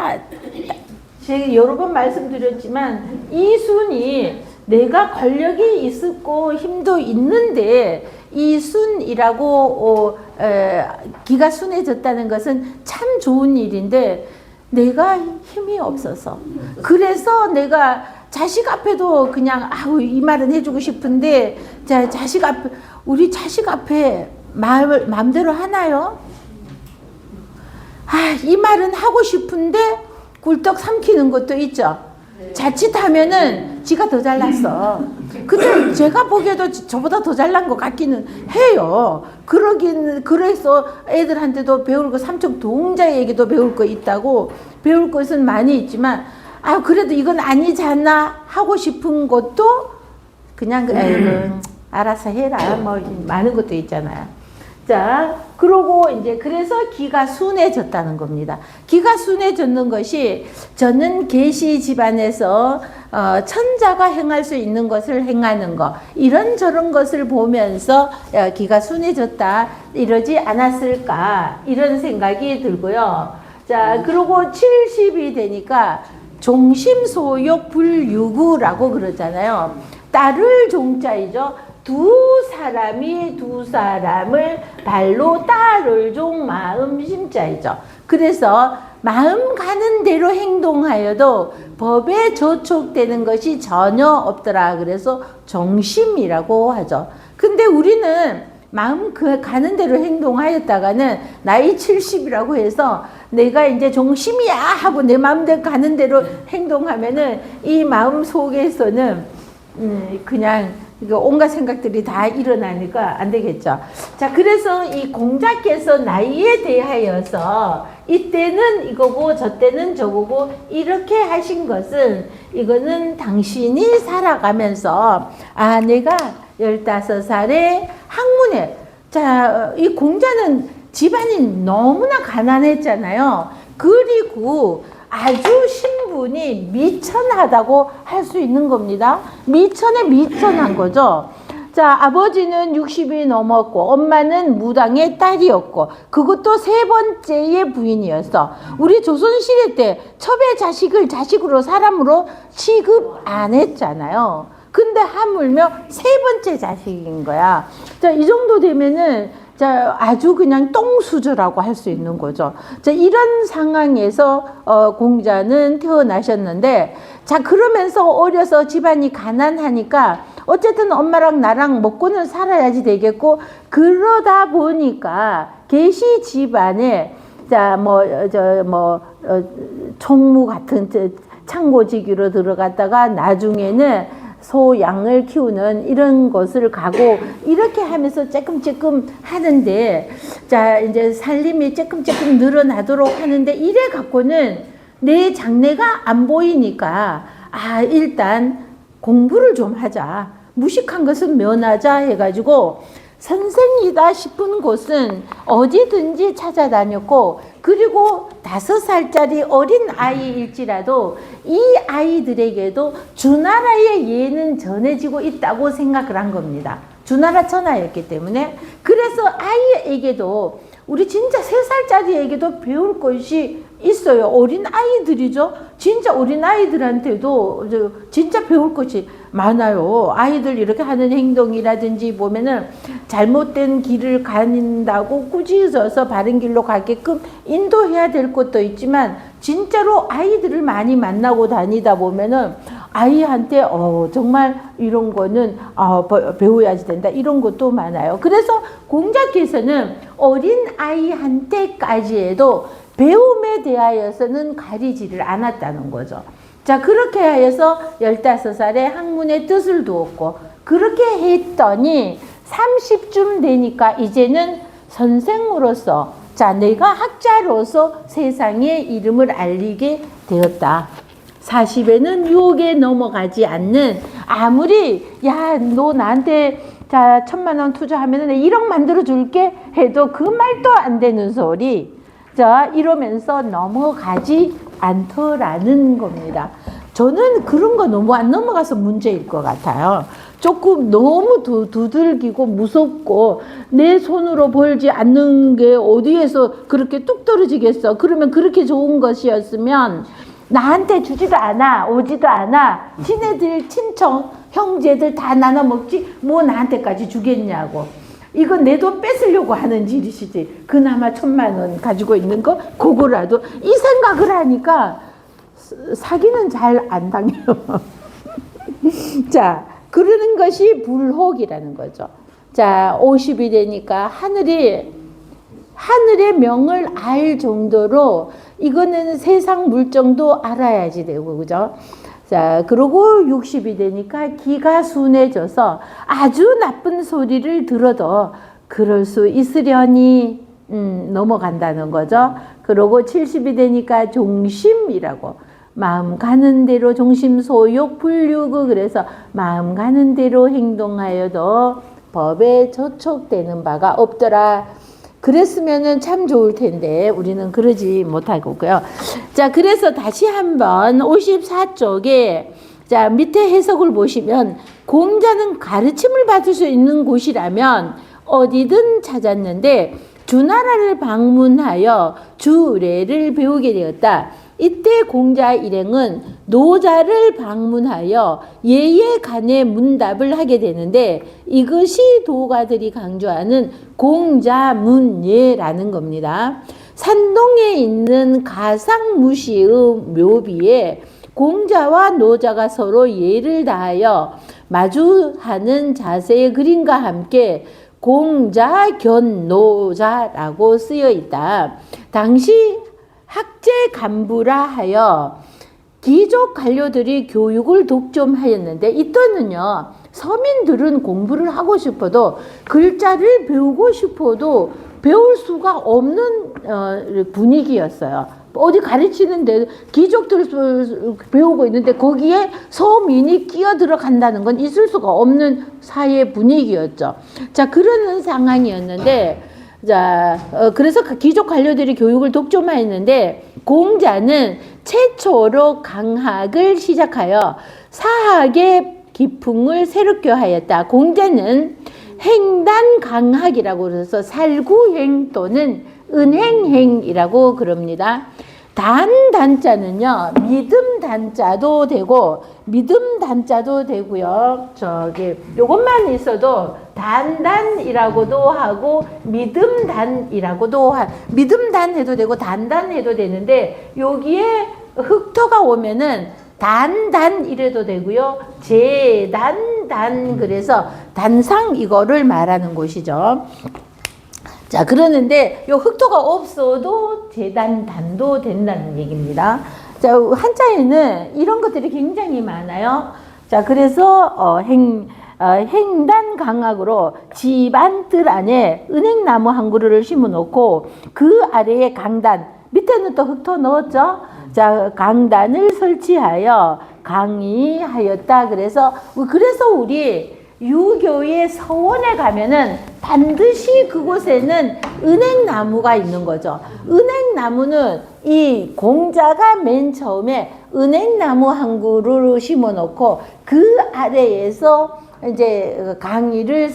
제가 여러 번 말씀드렸지만 이순이 내가 권력이 있었고 힘도 있는데 이순이라고 기가 순해졌다는 것은 참 좋은 일인데 내가 힘이 없어서 그래서 내가 자식 앞에도 그냥 아우 이 말은 해주고 싶은데 자 자식 앞에 우리 자식 앞에 마음대로 하나요? 아, 이 말은 하고 싶은데 꿀떡 삼키는 것도 있죠. 자칫하면은 지가 더 잘났어. 근데 제가 보기에도 저보다 더 잘난 것 같기는 해요. 그래서 애들한테도 배울 거, 삼촌 동자에게도 배울 거 있다고 배울 것은 많이 있지만, 아, 그래도 이건 아니지 않나 하고 싶은 것도 그냥, 알아서 해라. 뭐, 많은 것도 있잖아요. 자, 그러고 이제 그래서 기가 순해졌다는 겁니다. 기가 순해졌는 것이 저는 계시 집안에서 천자가 행할 수 있는 것을 행하는 것 이런저런 것을 보면서 기가 순해졌다 이러지 않았을까 이런 생각이 들고요. 자, 그리고 70이 되니까 종심소욕 불유구라고 그러잖아요. 따를 종자이죠. 두 사람을 발로 따를 종 마음 심자이죠. 그래서 마음 가는 대로 행동하여도 법에 저촉되는 것이 전혀 없더라. 그래서 정심이라고 하죠. 근데 우리는 마음 가는 대로 행동하였다가는 나이 70이라고 해서 내가 이제 종심이야 하고 내 마음대로 가는 대로 행동하면은 이 마음 속에서는 그냥 온갖 생각들이 다 일어나니까 안 되겠죠. 자, 그래서 이 공자께서 나이에 대하여서 이때는 이거고 저때는 저거고 이렇게 하신 것은 이거는 당신이 살아가면서 아, 내가 15살에 학문에 자, 이 공자는 집안이 너무나 가난했잖아요. 그리고 아주 신분이 미천하다고 할 수 있는 겁니다. 미천에 미천한 거죠. 자, 아버지는 60이 넘었고 엄마는 무당의 딸이었고 그것도 세 번째의 부인이었어. 우리 조선시대 때 첩의 자식을 자식으로 사람으로 취급 안 했잖아요. 근데 하물며 세 번째 자식인 거야. 자, 이 정도 되면은 자, 아주 그냥 똥수저라고 할 수 있는 거죠. 자, 이런 상황에서 공자는 태어나셨는데, 자, 그러면서 어려서 집안이 가난하니까 어쨌든 엄마랑 나랑 먹고는 살아야지 되겠고, 그러다 보니까 계시 집안에 자, 총무 같은 창고지기로 들어갔다가 나중에는 소, 양을 키우는 이런 것을 가고 이렇게 하면서 조금 하는데 자, 이제 살림이 조금 늘어나도록 하는데 이래 갖고는 내 장래가 안 보이니까 아, 일단 공부를 좀 하자. 무식한 것은 면하자 해가지고 선생이다 싶은 곳은 어디든지 찾아다녔고 그리고 5살짜리 어린 아이일지라도 이 아이들에게도 주나라의 예는 전해지고 있다고 생각을 한 겁니다. 주나라 천하였기 때문에. 그래서 아이에게도 우리 진짜 3살짜리에게도 배울 것이 있어요. 어린 아이들이죠. 진짜 어린 아이들한테도 진짜 배울 것이 많아요. 아이들 이렇게 하는 행동이라든지 보면은 잘못된 길을 가는다고 꾸짖어서 바른 길로 가게끔 인도해야 될 것도 있지만 진짜로 아이들을 많이 만나고 다니다 보면은 아이한테 정말 이런 거는 배워야지 된다 이런 것도 많아요. 그래서 공자께서는 어린 아이한테까지 해도 배움에 대하여서는 가리지를 않았다는 거죠. 자, 그렇게 하여서 15살에 학문의 뜻을 두었고 그렇게 했더니 30쯤 되니까 이제는 선생으로서 자, 내가 학자로서 세상에 이름을 알리게 되었다. 40에는 유혹에 넘어가지 않는 아무리 야, 너 나한테 자 1,000,000원 투자하면 내 1억 만들어 줄게 해도 그 말도 안 되는 소리 자, 이러면서 넘어가지 않더라는 겁니다. 저는 그런 거 너무 안 넘어가서 문제일 것 같아요. 조금 너무 두들기고 무섭고 내 손으로 벌지 않는 게 어디에서 그렇게 뚝 떨어지겠어. 그러면 그렇게 좋은 것이었으면 나한테 주지도 않아, 오지도 않아. 지네들 친척, 형제들 다 나눠 먹지 뭐 나한테까지 주겠냐고. 이건 내 돈 뺏으려고 하는 짓이지. 그나마 1,000만 원 가지고 있는 거 그거라도 이 생각을 하니까 사기는 잘 안 당해요. 자, 그러는 것이 불혹이라는 거죠. 자, 50이 되니까 하늘의 명을 알 정도로 이거는 세상 물정도 알아야지 되고, 그죠? 자, 그리고 60이 되니까 기가 순해져서 아주 나쁜 소리를 들어도 그럴 수 있으려니 넘어간다는 거죠. 그리고 70이 되니까 종심이라고. 마음 가는 대로 종심소욕 불유구, 그래서 마음 가는 대로 행동하여도 법에 저촉되는 바가 없더라. 그랬으면은 참 좋을 텐데 우리는 그러지 못하고요. 자, 그래서 다시 한번 54쪽에 자, 밑에 해석을 보시면 공자는 가르침을 받을 수 있는 곳이라면 어디든 찾았는데 주나라를 방문하여 주례를 배우게 되었다. 이때 공자 일행은 노자를 방문하여 예에 관해 문답을 하게 되는데 이것이 도가들이 강조하는 공자문예라는 겁니다. 산동에 있는 가상무시의 묘비에 공자와 노자가 서로 예를 다하여 마주하는 자세의 그림과 함께 공자견노자라고 쓰여 있다. 당시 학제 간부라 하여 귀족 관료들이 교육을 독점하였는데 이때는요, 서민들은 공부를 하고 싶어도 글자를 배우고 싶어도 배울 수가 없는 분위기였어요. 어디 가르치는데 귀족들 배우고 있는데 거기에 서민이 끼어들어간다는 건 있을 수가 없는 사회 분위기였죠. 자, 그러는 상황이었는데 자, 그래서 귀족 관료들이 교육을 독점하였는데 공자는 최초로 강학을 시작하여 사학의 기풍을 새롭게 하였다. 공자는 행단 강학이라고 그래서 살구행 또는 은행행이라고 그럽니다. 단자는요, 믿음 단자도 되고 믿음 단자도 되고요. 저기 요것만 있어도 단단이라고도 하고 믿음단이라고도 믿음단 해도 되고 단단 해도 되는데 여기에 흑토가 오면은 단단 이래도 되고요. 재단단 그래서 단상 이거를 말하는 곳이죠. 자, 그러는데 요 흑토가 없어도 재단단도 된다는 얘기입니다. 자, 한자에는 이런 것들이 굉장히 많아요. 자, 그래서 행단 강학으로 집안뜰 안에 은행나무 한 그루를 심어 놓고 그 아래에 강단, 밑에는 또 흑토 넣었죠. 자, 강단을 설치하여 강의하였다. 그래서 우리 유교의 서원에 가면은 반드시 그곳에는 은행나무가 있는 거죠. 은행나무는 이 공자가 맨 처음에 은행나무 한 그루를 심어 놓고 그 아래에서 이제 강의를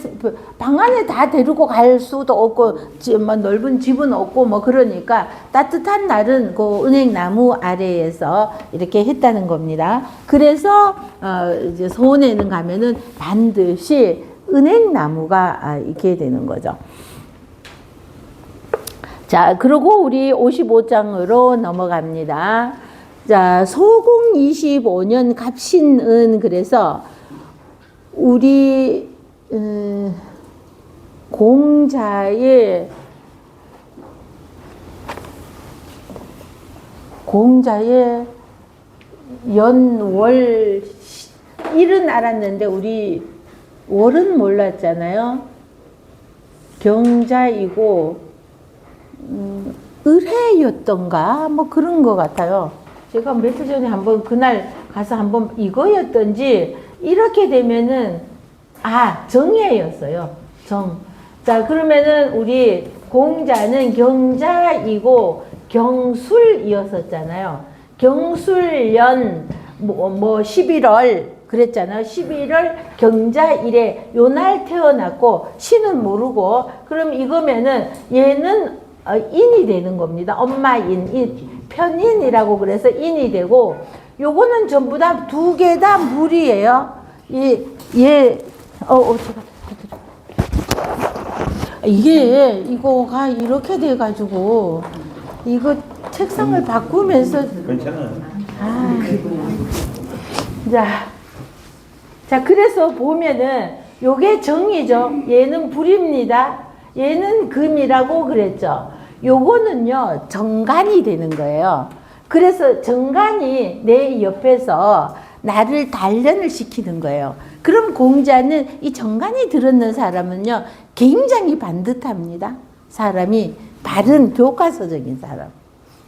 방 안에 다 데리고 갈 수도 없고 뭐 넓은 집은 없고 뭐 그러니까 따뜻한 날은 그 은행나무 아래에서 이렇게 했다는 겁니다. 그래서 이제 서원에는 가면은 반드시 은행나무가 있게 되는 거죠. 자, 그리고 우리 55장으로 넘어갑니다. 자, 소공 25년 갑신은 그래서 우리 공자의 연월 일은 알았는데 우리 월은 몰랐잖아요. 경자이고 을해였던가 뭐 그런 것 같아요. 제가 며칠 전에 한번 그날 가서 한번 이거였던지 이렇게 되면은 정해였어요. 정. 자, 그러면은 우리 공자는 경자이고 경술이었었잖아요. 경술년 뭐 11월 그랬잖아요. 11월 경자일에 요날 태어났고 시는 모르고 그럼 이거면은 얘는 인이 되는 겁니다. 엄마인, 편인이라고 그래서 인이 되고, 요거는 전부 다 두 개 다 물이에요. 이거가 이렇게 돼가지고, 이거 책상을 바꾸면서. 괜찮아. 자, 그래서 보면은, 요게 정이죠. 얘는 불입니다. 얘는 금이라고 그랬죠. 요거는요, 정간이 되는 거예요. 그래서 정간이 내 옆에서 나를 단련을 시키는 거예요. 그럼 공자는 이 정간이 들었는 사람은요, 굉장히 반듯합니다. 사람이 바른 교과서적인 사람.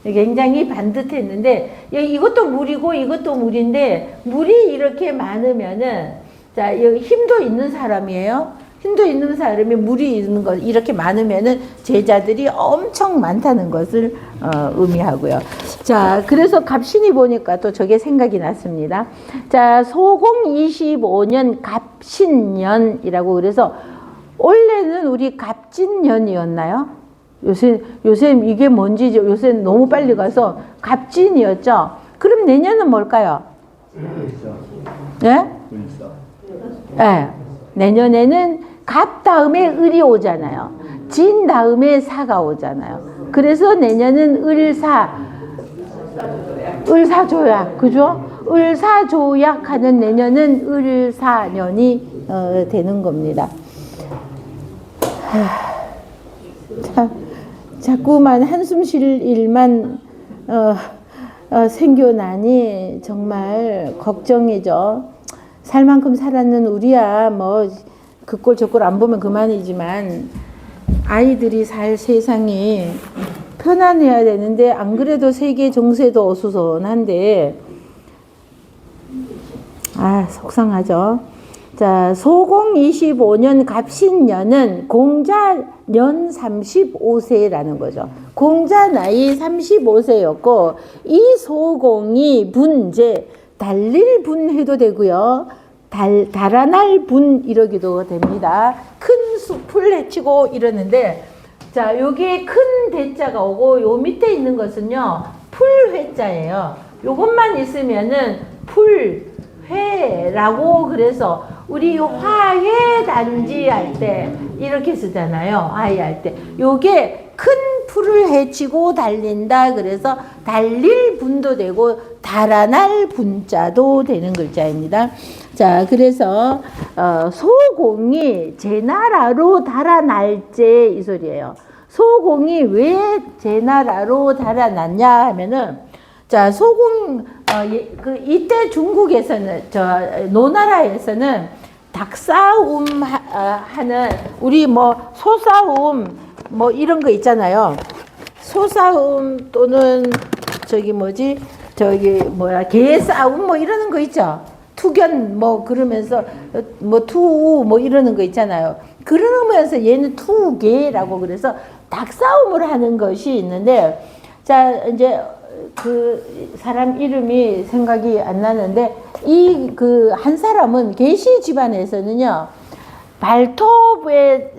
굉장히 반듯했는데, 이것도 물이고 이것도 물인데, 물이 이렇게 많으면은, 자, 여기 힘도 있는 사람이에요. 힘도 있는 사람이 물이 있는 것, 이렇게 많으면은 제자들이 엄청 많다는 것을 의미하고요. 자, 그래서 갑신이 보니까 또 저게 생각이 났습니다. 자, 소공 25년 갑신년이라고 그래서 원래는 우리 갑진년이었나요? 요새 이게 뭔지 요새 너무 빨리 가서 갑진이었죠. 그럼 내년은 뭘까요? 예? 예. 내년에는 갑 다음에 을이 오잖아요. 진 다음에 사가 오잖아요. 그래서 내년은 을사조약, 그죠? 을사조약 하는 내년은 을사년이 되는 겁니다. 자꾸만 한숨 쉴 일만 생겨나니 정말 걱정이죠. 살 만큼 살았는 우리야 뭐 그 꼴 저 꼴 안 보면 그만이지만 아이들이 살 세상이 편안해야 되는데 안 그래도 세계 정세도 어수선한데 속상하죠. 자, 소공 25년 갑신년은 공자년 35세라는 거죠. 공자 나이 35세였고 이 소공이 분제 달릴 분 해도 되고요. 달아날 분 이러기도 됩니다. 큰 숲을 헤치고 이러는데, 자, 여기에 큰 대자가 오고 요 밑에 있는 것은요, 풀회자예요. 요것만 있으면은 풀회라고 그래서 우리 화해 단지 할 때 이렇게 쓰잖아요. 화해할 때. 요게 큰 풀을 헤치고 달린다. 그래서 달릴 분도 되고 달아날 분자도 되는 글자입니다. 자, 그래서 소공이 제 나라로 달아날제 이 소리예요. 소공이 왜 제 나라로 달아났냐 하면은, 자, 소공 이때 중국에서는 노나라에서는 닭싸움 하는 우리 뭐 소싸움 뭐 이런 거 있잖아요. 소싸움 또는 개싸움 뭐 이러는 거 있죠. 투견 뭐 그러면서 투 뭐 이러는 거 있잖아요. 그러면서 얘는 투개라고 그래서 닭싸움을 하는 것이 있는데, 자, 이제 그 사람 이름이 생각이 안 나는데 한 사람은 계시 집안에서는요, 발톱에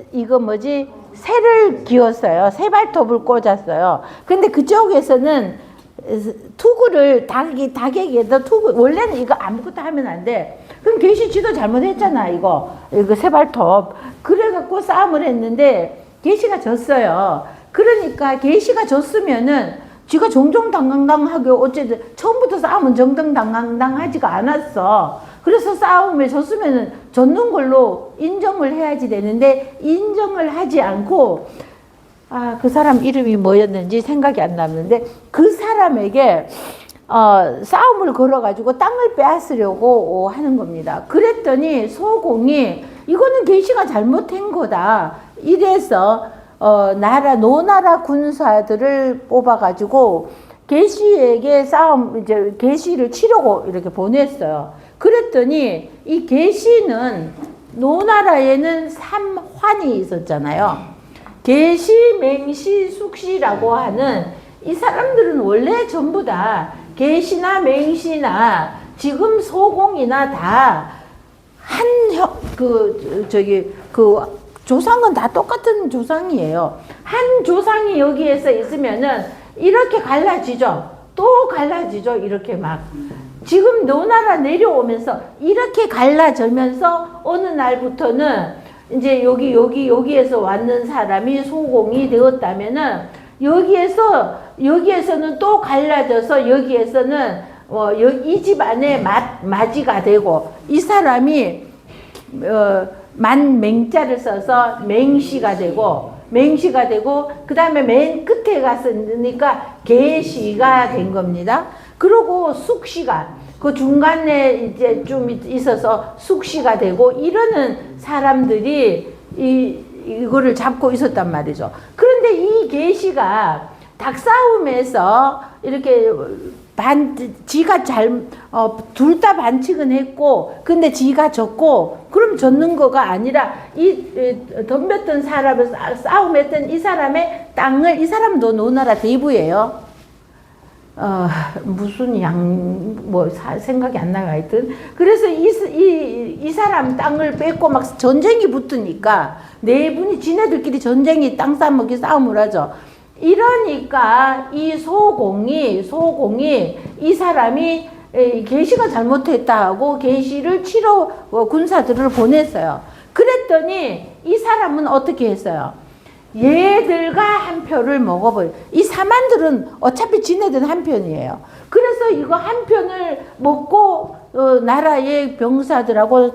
새를 기었어요. 새 발톱을 꽂았어요. 근데 그쪽에서는 투구를 닭에게도 원래는 이거 아무것도 하면 안 돼. 그럼 계시 지도 잘못했잖아. 이거 새 발톱. 그래갖고 싸움을 했는데 계시가 졌어요. 그러니까 계시가 졌으면은 지가 정정당당하게 어쨌든 처음부터 싸움은 정정당당하지가 않았어. 그래서 싸움에 졌으면은 졌는 걸로 인정을 해야지 되는데 인정을 하지 않고, 그 사람 이름이 뭐였는지 생각이 안 나는데 그 사람에게 싸움을 걸어가지고 땅을 빼앗으려고 하는 겁니다. 그랬더니 소공이 이거는 계시가 잘못한 거다. 이래서 노나라 군사들을 뽑아가지고 계시에게 계시를 치려고 이렇게 보냈어요. 그랬더니 이 계시는 노나라에는 3환이 있었잖아요. 계시, 맹시, 숙시라고 하는 이 사람들은 원래 전부 다 계시나 맹시나 지금 소공이나 다 조상은 다 똑같은 조상이에요. 한 조상이 여기에서 있으면은 이렇게 갈라지죠. 또 갈라지죠. 이렇게 막. 지금 노나라 내려오면서 이렇게 갈라지면서 어느 날부터는 이제 여기에서 왔는 사람이 소공이 되었다면은 여기에서는 또 갈라져서 여기에서는 이 집안의 마지가 되고 이 사람이 만맹자를 써서 맹시가 되고 그 다음에 맨 끝에 갔으니까 계시가 된 겁니다. 그리고 숙시가 그 중간에 이제 좀 있어서 숙시가 되고 이러는 사람들이 이거를 잡고 있었단 말이죠. 그런데 이 계시가 닭싸움에서 이렇게 지가 둘 다 반칙은 했고, 근데 지가 졌고, 그럼 졌는 거가 아니라, 덤볐던 사람을 싸움했던 이 사람의 땅을, 이 사람도 노나라 대부예요. 무슨 생각이 안 나요, 하여튼. 그래서 이 사람 땅을 뺏고 막 전쟁이 붙으니까, 네 분이 지네들끼리 땅 싸먹기 싸움을 하죠. 이러니까 이 소공이 이 사람이 계시가 잘못했다 하고 계시를 치러 군사들을 보냈어요. 그랬더니 이 사람은 어떻게 했어요? 얘들과 한 표를 먹어버려. 이 사만들은 어차피 지네들 한 편이에요. 그래서 이거 한 편을 먹고 나라의 병사들하고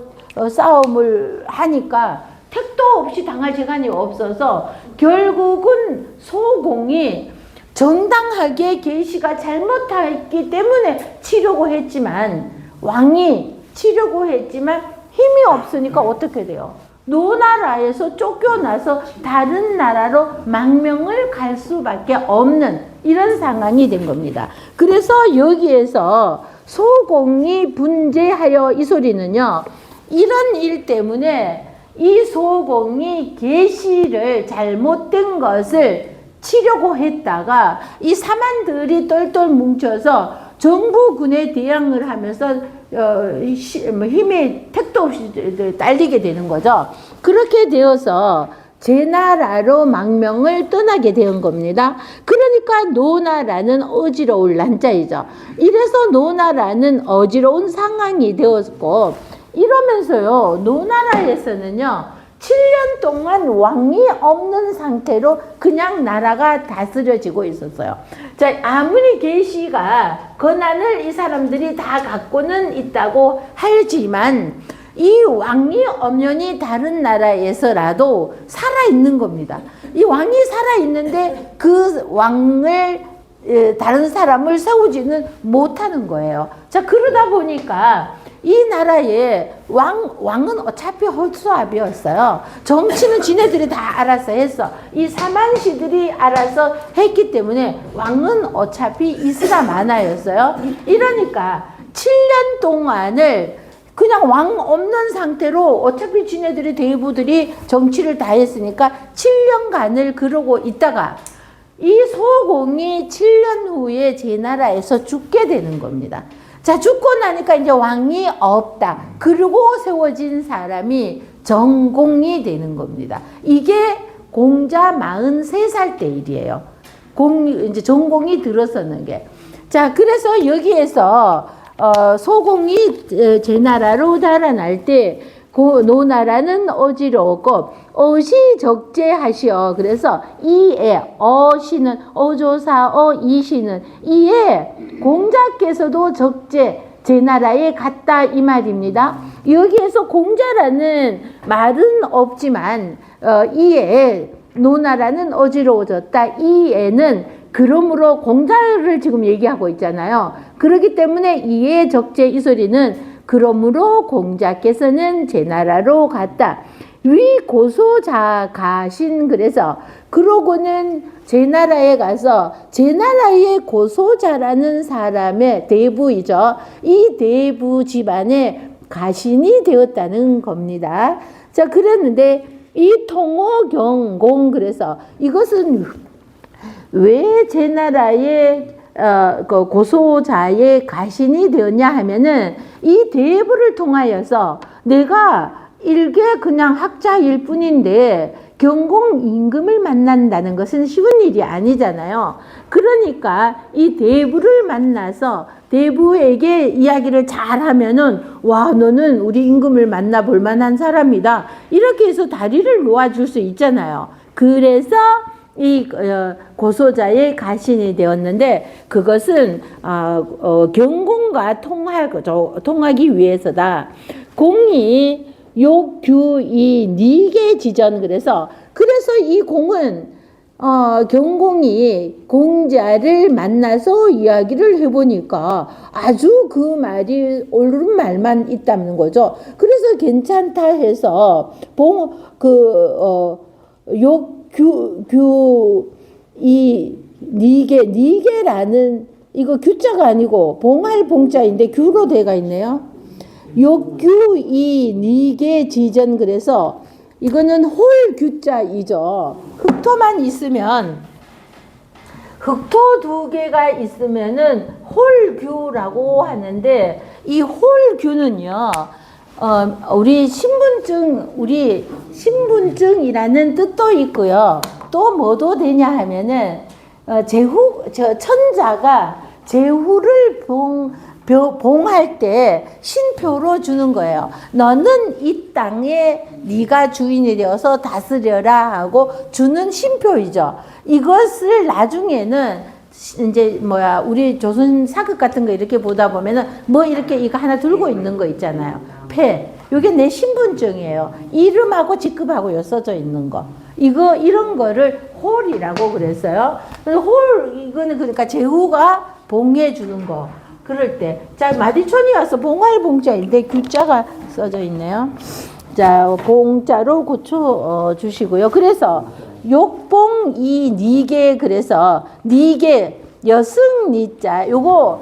싸움을 하니까 택도 없이 당할 시간이 없어서 결국은 소공이 정당하게 계시가 잘못했기 때문에 치려고 했지만 왕이 치려고 했지만 힘이 없으니까 어떻게 돼요? 노나라에서 쫓겨나서 다른 나라로 망명을 갈 수밖에 없는 이런 상황이 된 겁니다. 그래서 여기에서 소공이 분재하여 이 소리는요. 이런 일 때문에 이 소공이 계시를 잘못된 것을 치려고 했다가 이 사만들이 똘똘 뭉쳐서 정부군에 대항을 하면서 힘이 택도 없이 딸리게 되는 거죠. 그렇게 되어서 제나라로 망명을 떠나게 된 겁니다. 그러니까 노나라는 어지러울 난자이죠. 이래서 노나라는 어지러운 상황이 되었고 이러면서요, 노나라에서는요, 7년 동안 왕이 없는 상태로 그냥 나라가 다스려지고 있었어요. 자, 아무리 계시가 권한을 이 사람들이 다 갖고는 있다고 하지만 이 왕이 엄연히 다른 나라에서라도 살아있는 겁니다. 이 왕이 살아있는데 그 왕을 다른 사람을 세우지는 못하는 거예요. 자, 그러다 보니까 이 나라의 왕은 어차피 홀수압이었어요. 정치는 지네들이 다 알아서 했어. 이 사만시들이 알아서 했기 때문에 왕은 어차피 이스람 하나였어요. 이러니까 7년 동안을 그냥 왕 없는 상태로 어차피 지네들이 대부들이 정치를 다 했으니까 7년간을 그러고 있다가 이 소공이 7년 후에 제나라에서 죽게 되는 겁니다. 자, 죽고 나니까 이제 왕이 없다. 그리고 세워진 사람이 정공이 되는 겁니다. 이게 공자 43살 때 일이에요. 이제 정공이 들어서는 게. 자, 그래서 여기에서, 소공이 제나라로 달아날 때, 노나라는 어지러웠고, 어시 적재하시어. 그래서 이에, 어시는, 어조사, 이시는, 이에 공자께서도 적재, 제나라에 갔다 이 말입니다. 여기에서 공자라는 말은 없지만, 이에 노나라는 어지러워졌다. 이에는 그러므로 공자를 지금 얘기하고 있잖아요. 그렇기 때문에 이에 적재 이 소리는 그러므로 공자께서는 제나라로 갔다. 위 고소자 가신. 그래서 그러고는 제나라에 가서 제나라의 고소자라는 사람의 대부이죠. 이 대부 집안의 가신이 되었다는 겁니다. 자, 그랬는데 이 통호경공. 그래서 이것은 왜 제나라의 그 고소자의 가신이 되었냐 하면은 이 대부를 통하여서 내가 일개 그냥 학자일 뿐인데 경공 임금을 만난다는 것은 쉬운 일이 아니잖아요. 그러니까 이 대부를 만나서 대부에게 이야기를 잘하면은 와 너는 우리 임금을 만나볼 만한 사람이다. 이렇게 해서 다리를 놓아줄 수 있잖아요. 그래서 이 고소자의 가신이 되었는데 그것은 경공과 통하기 위해서다. 공이 욕규이 니계 지전 그래서 이 공은 경공이 공자를 만나서 이야기를 해보니까 아주 그 말이 옳은 말만 있다는 거죠. 그래서 괜찮다 해서 이 니계라는 이거 규자가 아니고 봉할 봉자인데 규로 돼가 있네요. 욕규이 니계 지전 그래서 이거는 홀 규자이죠. 흑토만 있으면 흑토 2개가 있으면은 홀규라고 하는데 이 홀규는요. 우리 신분증이라는 뜻도 있고요. 또 뭐도 되냐 하면은 천자가 제후를 봉할 때 신표로 주는 거예요. 너는 이 땅에 네가 주인이 되어서 다스려라 하고 주는 신표이죠. 이것을 나중에는 이제 우리 조선 사극 같은 거 이렇게 보다 보면은 이렇게 이거 하나 들고 있는 거 있잖아요. 이게 내 신분증이에요. 이름하고 직급하고 써져 있는 거. 이런 거를 홀이라고 그랬어요. 이거는 그러니까 제후가 봉해 주는 거. 그럴 때. 자, 마디촌이 와서 봉활봉자인데 규자가 써져 있네요. 자, 봉자로 고쳐 주시고요. 그래서 욕봉이 니계 그래서 니계 여승 니자 요거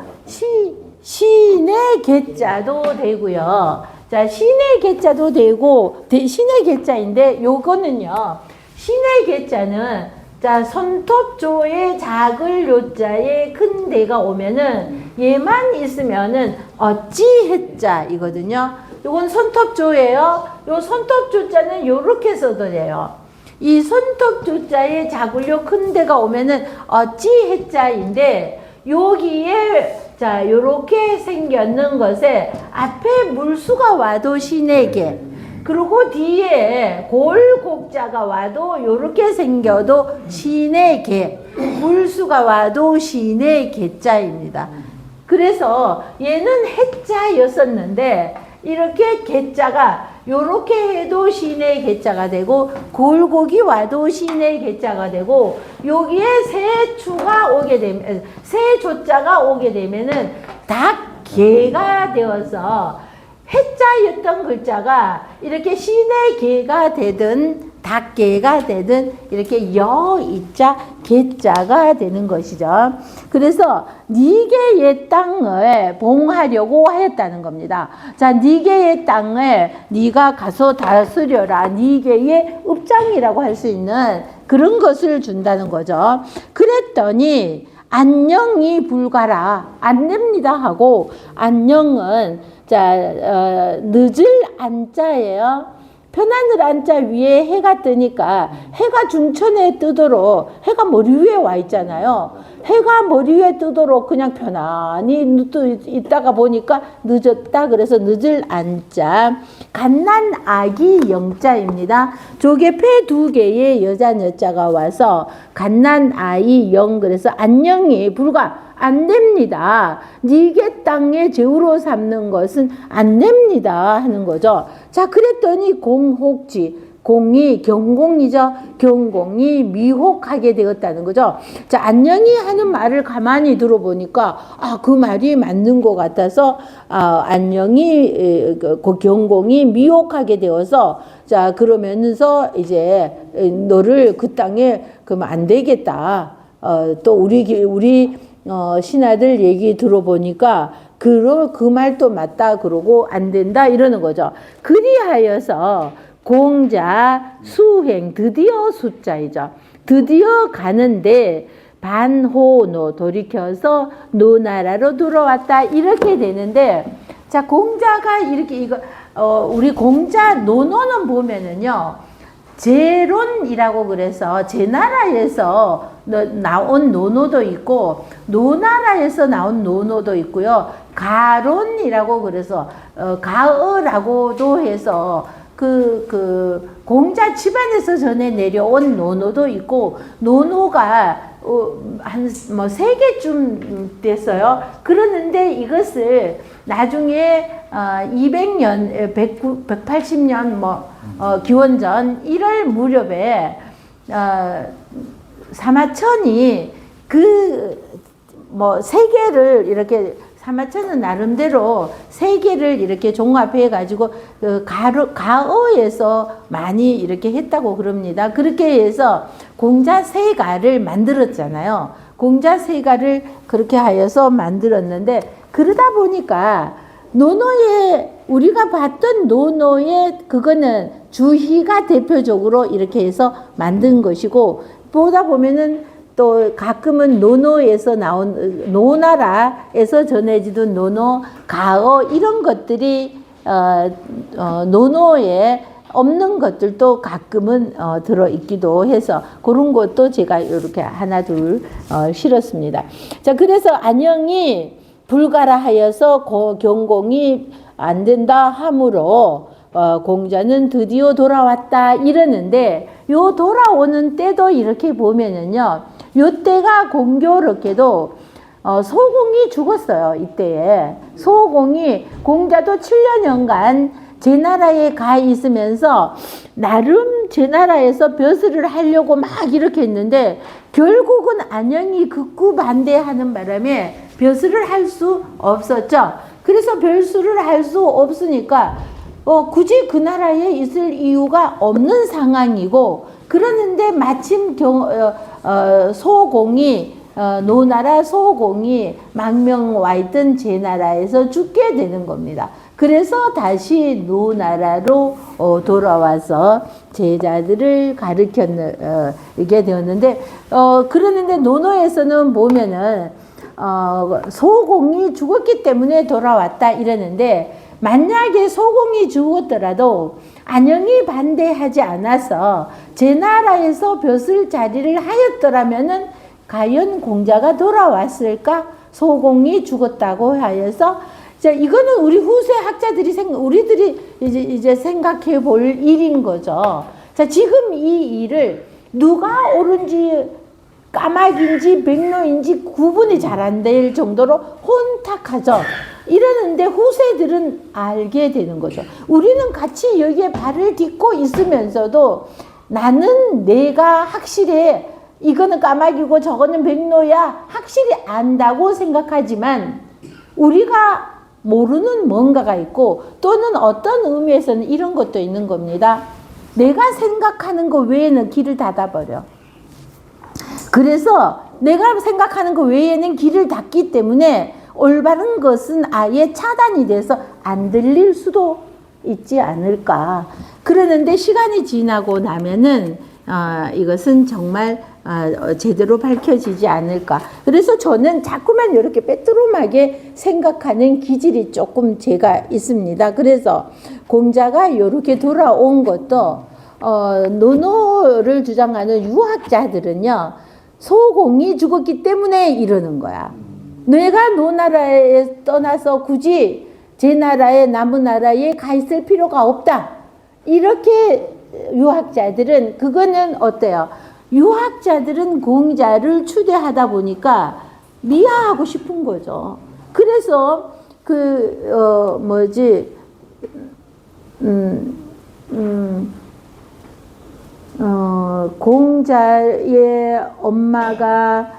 신의 계자도 되고요. 자, 신의 계자도 되고 신의 계자인데 요거는요. 신의 계자는 자, 손톱조에 작을 요자에 큰 대가 오면은 얘만 있으면은 어찌했자 이거든요. 요건 손톱조예요. 요 손톱조자는 요렇게 써도 돼요. 이 손톱조자에 작을요 큰 대가 오면은 어찌했자인데 여기에 자, 요렇게 생겼는 것에 앞에 물수가 와도 신에게 그리고 뒤에 골곡자가 와도 요렇게 생겨도 신의 개, 물수가 와도 신의 개자입니다. 그래서 얘는 해자였었는데 이렇게 개자가 요렇게 해도 신의 개자가 되고 골곡이 와도 신의 개자가 되고 여기에 세추가 오게 되면 세조자가 오게 되면은 닭개가 되어서 해자였던 글자가 이렇게 신의 개가 되든 닭개가 되든 이렇게 여이자 개자가 되는 것이죠. 그래서 니게의 땅을 봉하려고 하였다는 겁니다. 자, 니게의 땅을 네가 가서 다스려라. 니게의 읍장이라고 할 수 있는 그런 것을 준다는 거죠. 그랬더니 안녕이 불가라. 안 됩니다 하고 안녕은 자, 늦을 안자예요. 편하늘 안자 위에 해가 뜨니까 해가 중천에 뜨도록 해가 머리 위에 와 있잖아요. 해가 머리 위에 뜨도록 그냥 편안히 있다가 보니까 늦었다. 그래서 늦을 안자. 갓난 아기 영자입니다. 조개 폐 2개의 여자 여자가 와서 갓난 아이 영 그래서 안녕이 불가 안 됩니다. 니게 땅에 제후로 삼는 것은 안 됩니다 하는 거죠. 자, 그랬더니 공혹지 공이 경공이죠. 경공이 미혹하게 되었다는 거죠. 자, 안녕히 하는 말을 가만히 들어보니까 그 말이 맞는 것 같아서 안녕히 경공이 미혹하게 되어서 자, 그러면서 이제 너를 그 땅에 그러면 안 되겠다. 또 우리 신하들 얘기 들어보니까 그 말도 맞다 그러고 안 된다 이러는 거죠. 그리하여서 공자 수행 드디어 숫자이죠. 드디어 가는데 반호노 돌이켜서 노나라로 돌아왔다 이렇게 되는데 자 공자가 이렇게 우리 공자 논어는 보면은요, 제론이라고 그래서 제나라에서 나온 논어도 있고 노나라에서 나온 논어도 있고요. 가론이라고 그래서 가어라고도 해서 공자 집안에서 전해 내려온 논어도 있고 논어가 한 뭐 3개쯤 됐어요. 그러는데 이것을 나중에 200년, 180년 기원전 1월 무렵에 사마천이 세계를 이렇게 사마천은 나름대로 세계를 이렇게 종합해 가지고 가어에서 많이 이렇게 했다고 그럽니다. 그렇게 해서 공자세가를 만들었잖아요. 공자세가를 그렇게 하여서 만들었는데 그러다 보니까 논어에 우리가 봤던 논어에 그거는 주희가 대표적으로 이렇게 해서 만든 것이고 보다 보면은 또 가끔은 논어에서 나온 노나라에서 전해지던 논어, 가어 이런 것들이 논어에 없는 것들도 가끔은 들어있기도 해서 그런 것도 제가 이렇게 하나 둘 실었습니다. 자, 그래서 안영이 불가라 하여서 경공이 안 된다 하므로 공자는 드디어 돌아왔다 이러는데 요 돌아오는 때도 이렇게 보면은요. 요 때가 공교롭게도 소공이 죽었어요. 이때에 소공이 공자도 7년간 제나라에 가 있으면서 나름 제나라에서 벼슬을 하려고 막 이렇게 했는데 결국은 안영이 극구 반대하는 바람에 벼슬을 할 수 없었죠. 그래서 벼슬을 할 수 없으니까 굳이 그 나라에 있을 이유가 없는 상황이고 그러는데 마침 소공이 노나라 소공이 망명 와 있던 제나라에서 죽게 되는 겁니다. 그래서 다시 노나라로 돌아와서 제자들을 가르치게 되었는데 그러는데 논어에서는 보면은 소공이 죽었기 때문에 돌아왔다 이러는데 만약에 소공이 죽었더라도 안영이 반대하지 않아서 제나라에서 벼슬 자리를 하였더라면은 과연 공자가 돌아왔을까? 소공이 죽었다고 하여서 자, 이거는 우리 후세 학자들이 우리들이 이제 생각해 볼 일인 거죠. 자, 지금 이 일을 누가 옳은지 까마귀인지 백로인지 구분이 잘 안 될 정도로 혼탁하죠. 이러는데 후세들은 알게 되는 거죠. 우리는 같이 여기에 발을 딛고 있으면서도 나는 내가 확실해 이거는 까마귀고 저거는 백로야 확실히 안다고 생각하지만 우리가 모르는 뭔가가 있고 또는 어떤 의미에서는 이런 것도 있는 겁니다. 내가 생각하는 것 외에는 길을 닫아버려. 그래서 내가 생각하는 것 외에는 길을 닫기 때문에 올바른 것은 아예 차단이 돼서 안 들릴 수도 있지 않을까. 그러는데 시간이 지나고 나면은 이것은 정말 제대로 밝혀지지 않을까. 그래서 저는 자꾸만 이렇게 빼뚜름하게 생각하는 기질이 조금 제가 있습니다. 그래서 공자가 이렇게 돌아온 것도 논어를 주장하는 유학자들은요. 소공이 죽었기 때문에 이러는 거야. 내가 노나라에 떠나서 굳이 제 나라에 남은 나라에 가 있을 필요가 없다. 이렇게 유학자들은 그거는 어때요? 유학자들은 공자를 추대하다 보니까 미화하고 싶은 거죠. 그래서 공자의 엄마가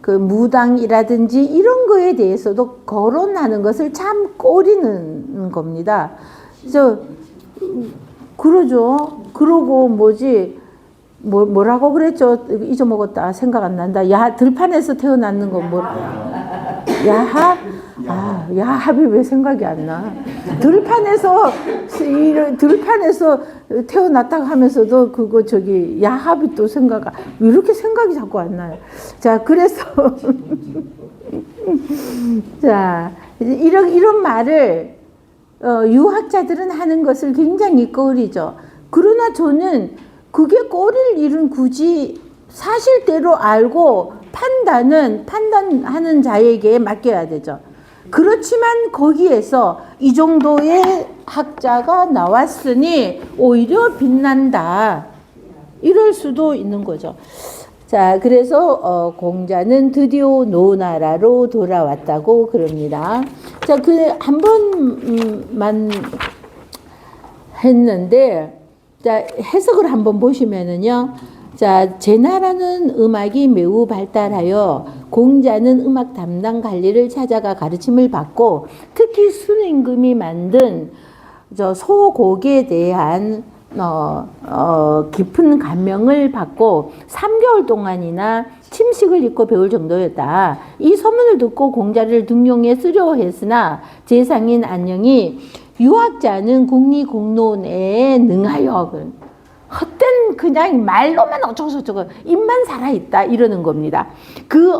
무당이라든지 이런 거에 대해서도 거론하는 것을 참 꺼리는 겁니다. 그래서 그러죠. 그러고 뭐라고 그랬죠? 잊어먹었다. 생각 안 난다. 들판에서 태어났는 거 야합? 야합이 왜 생각이 안 나? 들판에서 태어났다고 하면서도 야합이 또 왜 이렇게 생각이 자꾸 안 나요? 자, 그래서 자, 이런 말을 유학자들은 하는 것을 굉장히 꺼리죠. 그러나 저는 그게 꺼릴 일은 굳이 사실대로 알고 판단하는 자에게 맡겨야 되죠. 그렇지만 거기에서 이 정도의 학자가 나왔으니 오히려 빛난다. 이럴 수도 있는 거죠. 자, 그래서 공자는 드디어 노나라로 돌아왔다고 그럽니다. 자, 한 번만 했는데, 자, 해석을 한번 보시면은요. 자, 제나라는 음악이 매우 발달하여 공자는 음악 담당 관리를 찾아가 가르침을 받고 특히 순임금이 만든 저 소곡에 대한 깊은 감명을 받고 3개월 동안이나 침식을 입고 배울 정도였다. 이 소문을 듣고 공자를 등용해 쓰려 했으나 재상인 안녕이 유학자는 국리공론에 능하여 헛된 그냥 말로만 어쩌고저쩌고 입만 살아있다 이러는 겁니다. 그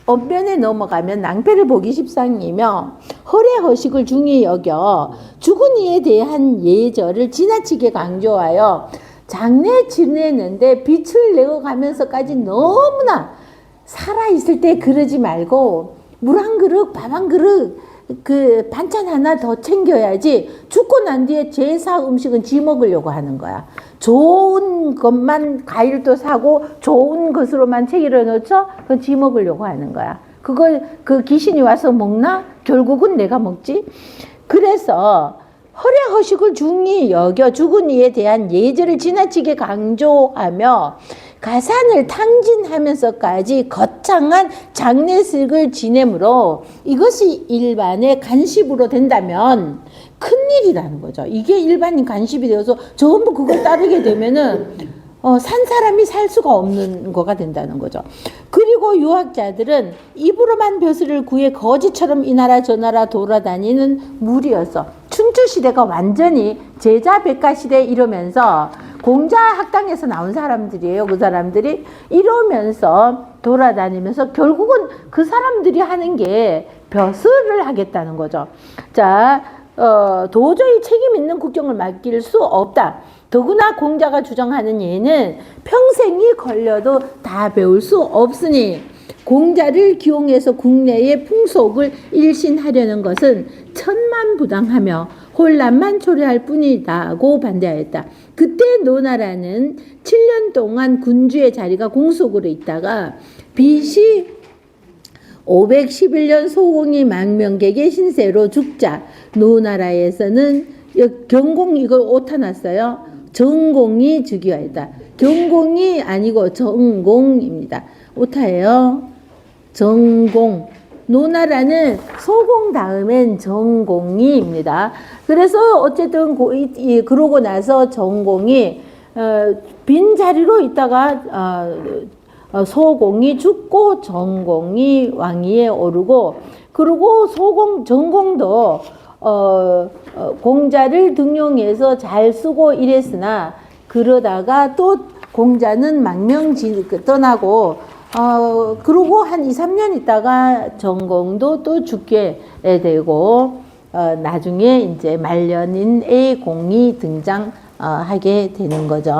언변에 넘어가면 낭패를 보기 십상이며 허례허식을 중히 여겨 죽은 이에 대한 예절을 지나치게 강조하여 장례 지내는데 빛을 내어가면서까지 너무나 살아있을 때 그러지 말고 물 한 그릇 밥 한 그릇 그 반찬 하나 더 챙겨야지 죽고 난 뒤에 제사 음식은 지 먹으려고 하는 거야. 좋은 것만 과일도 사고 좋은 것으로만 챙겨 놓죠. 그건 지 먹으려고 하는 거야. 그걸 그 귀신이 와서 먹나? 결국은 내가 먹지. 그래서 허례허식을 중히 여겨 죽은 이에 대한 예절을 지나치게 강조하며 가산을 탕진하면서까지 거창한 장례식을 지내므로 이것이 일반의 간십으로 된다면 큰일이라는 거죠. 이게 일반인 간십이 되어서 전부 그걸 따르게 되면은 산 사람이 살 수가 없는 거가 된다는 거죠. 그리고 유학자들은 입으로만 벼슬을 구해 거지처럼 이 나라 저 나라 돌아다니는 무리였어. 춘추시대가 완전히 제자백가시대 이러면서 공자학당에서 나온 사람들이에요. 그 사람들이 이러면서 돌아다니면서 결국은 그 사람들이 하는 게 벼슬을 하겠다는 거죠. 자, 도저히 책임 있는 국정을 맡길 수 없다. 더구나 공자가 주장하는 예는 평생이 걸려도 다 배울 수 없으니 공자를 기용해서 국내의 풍속을 일신하려는 것은 천만부당하며 혼란만 초래할 뿐이다고 반대하였다. 그때 노나라는 7년 동안 군주의 자리가 공속으로 있다가 BC 511년 소공이 망명객의 신세로 죽자 노나라에서는 경공 이거 오타 났어요. 정공이 즉위하였다. 경공이 아니고 정공입니다. 오타예요. 정공. 노나라는 소공 다음엔 정공이입니다. 그래서 어쨌든 그러고 나서 정공이 빈 자리로 있다가 소공이 죽고 정공이 왕위에 오르고 그리고 정공도 공자를 등용해서 잘 쓰고 이랬으나 그러다가 또 공자는 떠나고 그러고 한 2, 3년 있다가 정공도 또 죽게 되고 나중에 이제 말년인 A공이 등장하게 되는 거죠.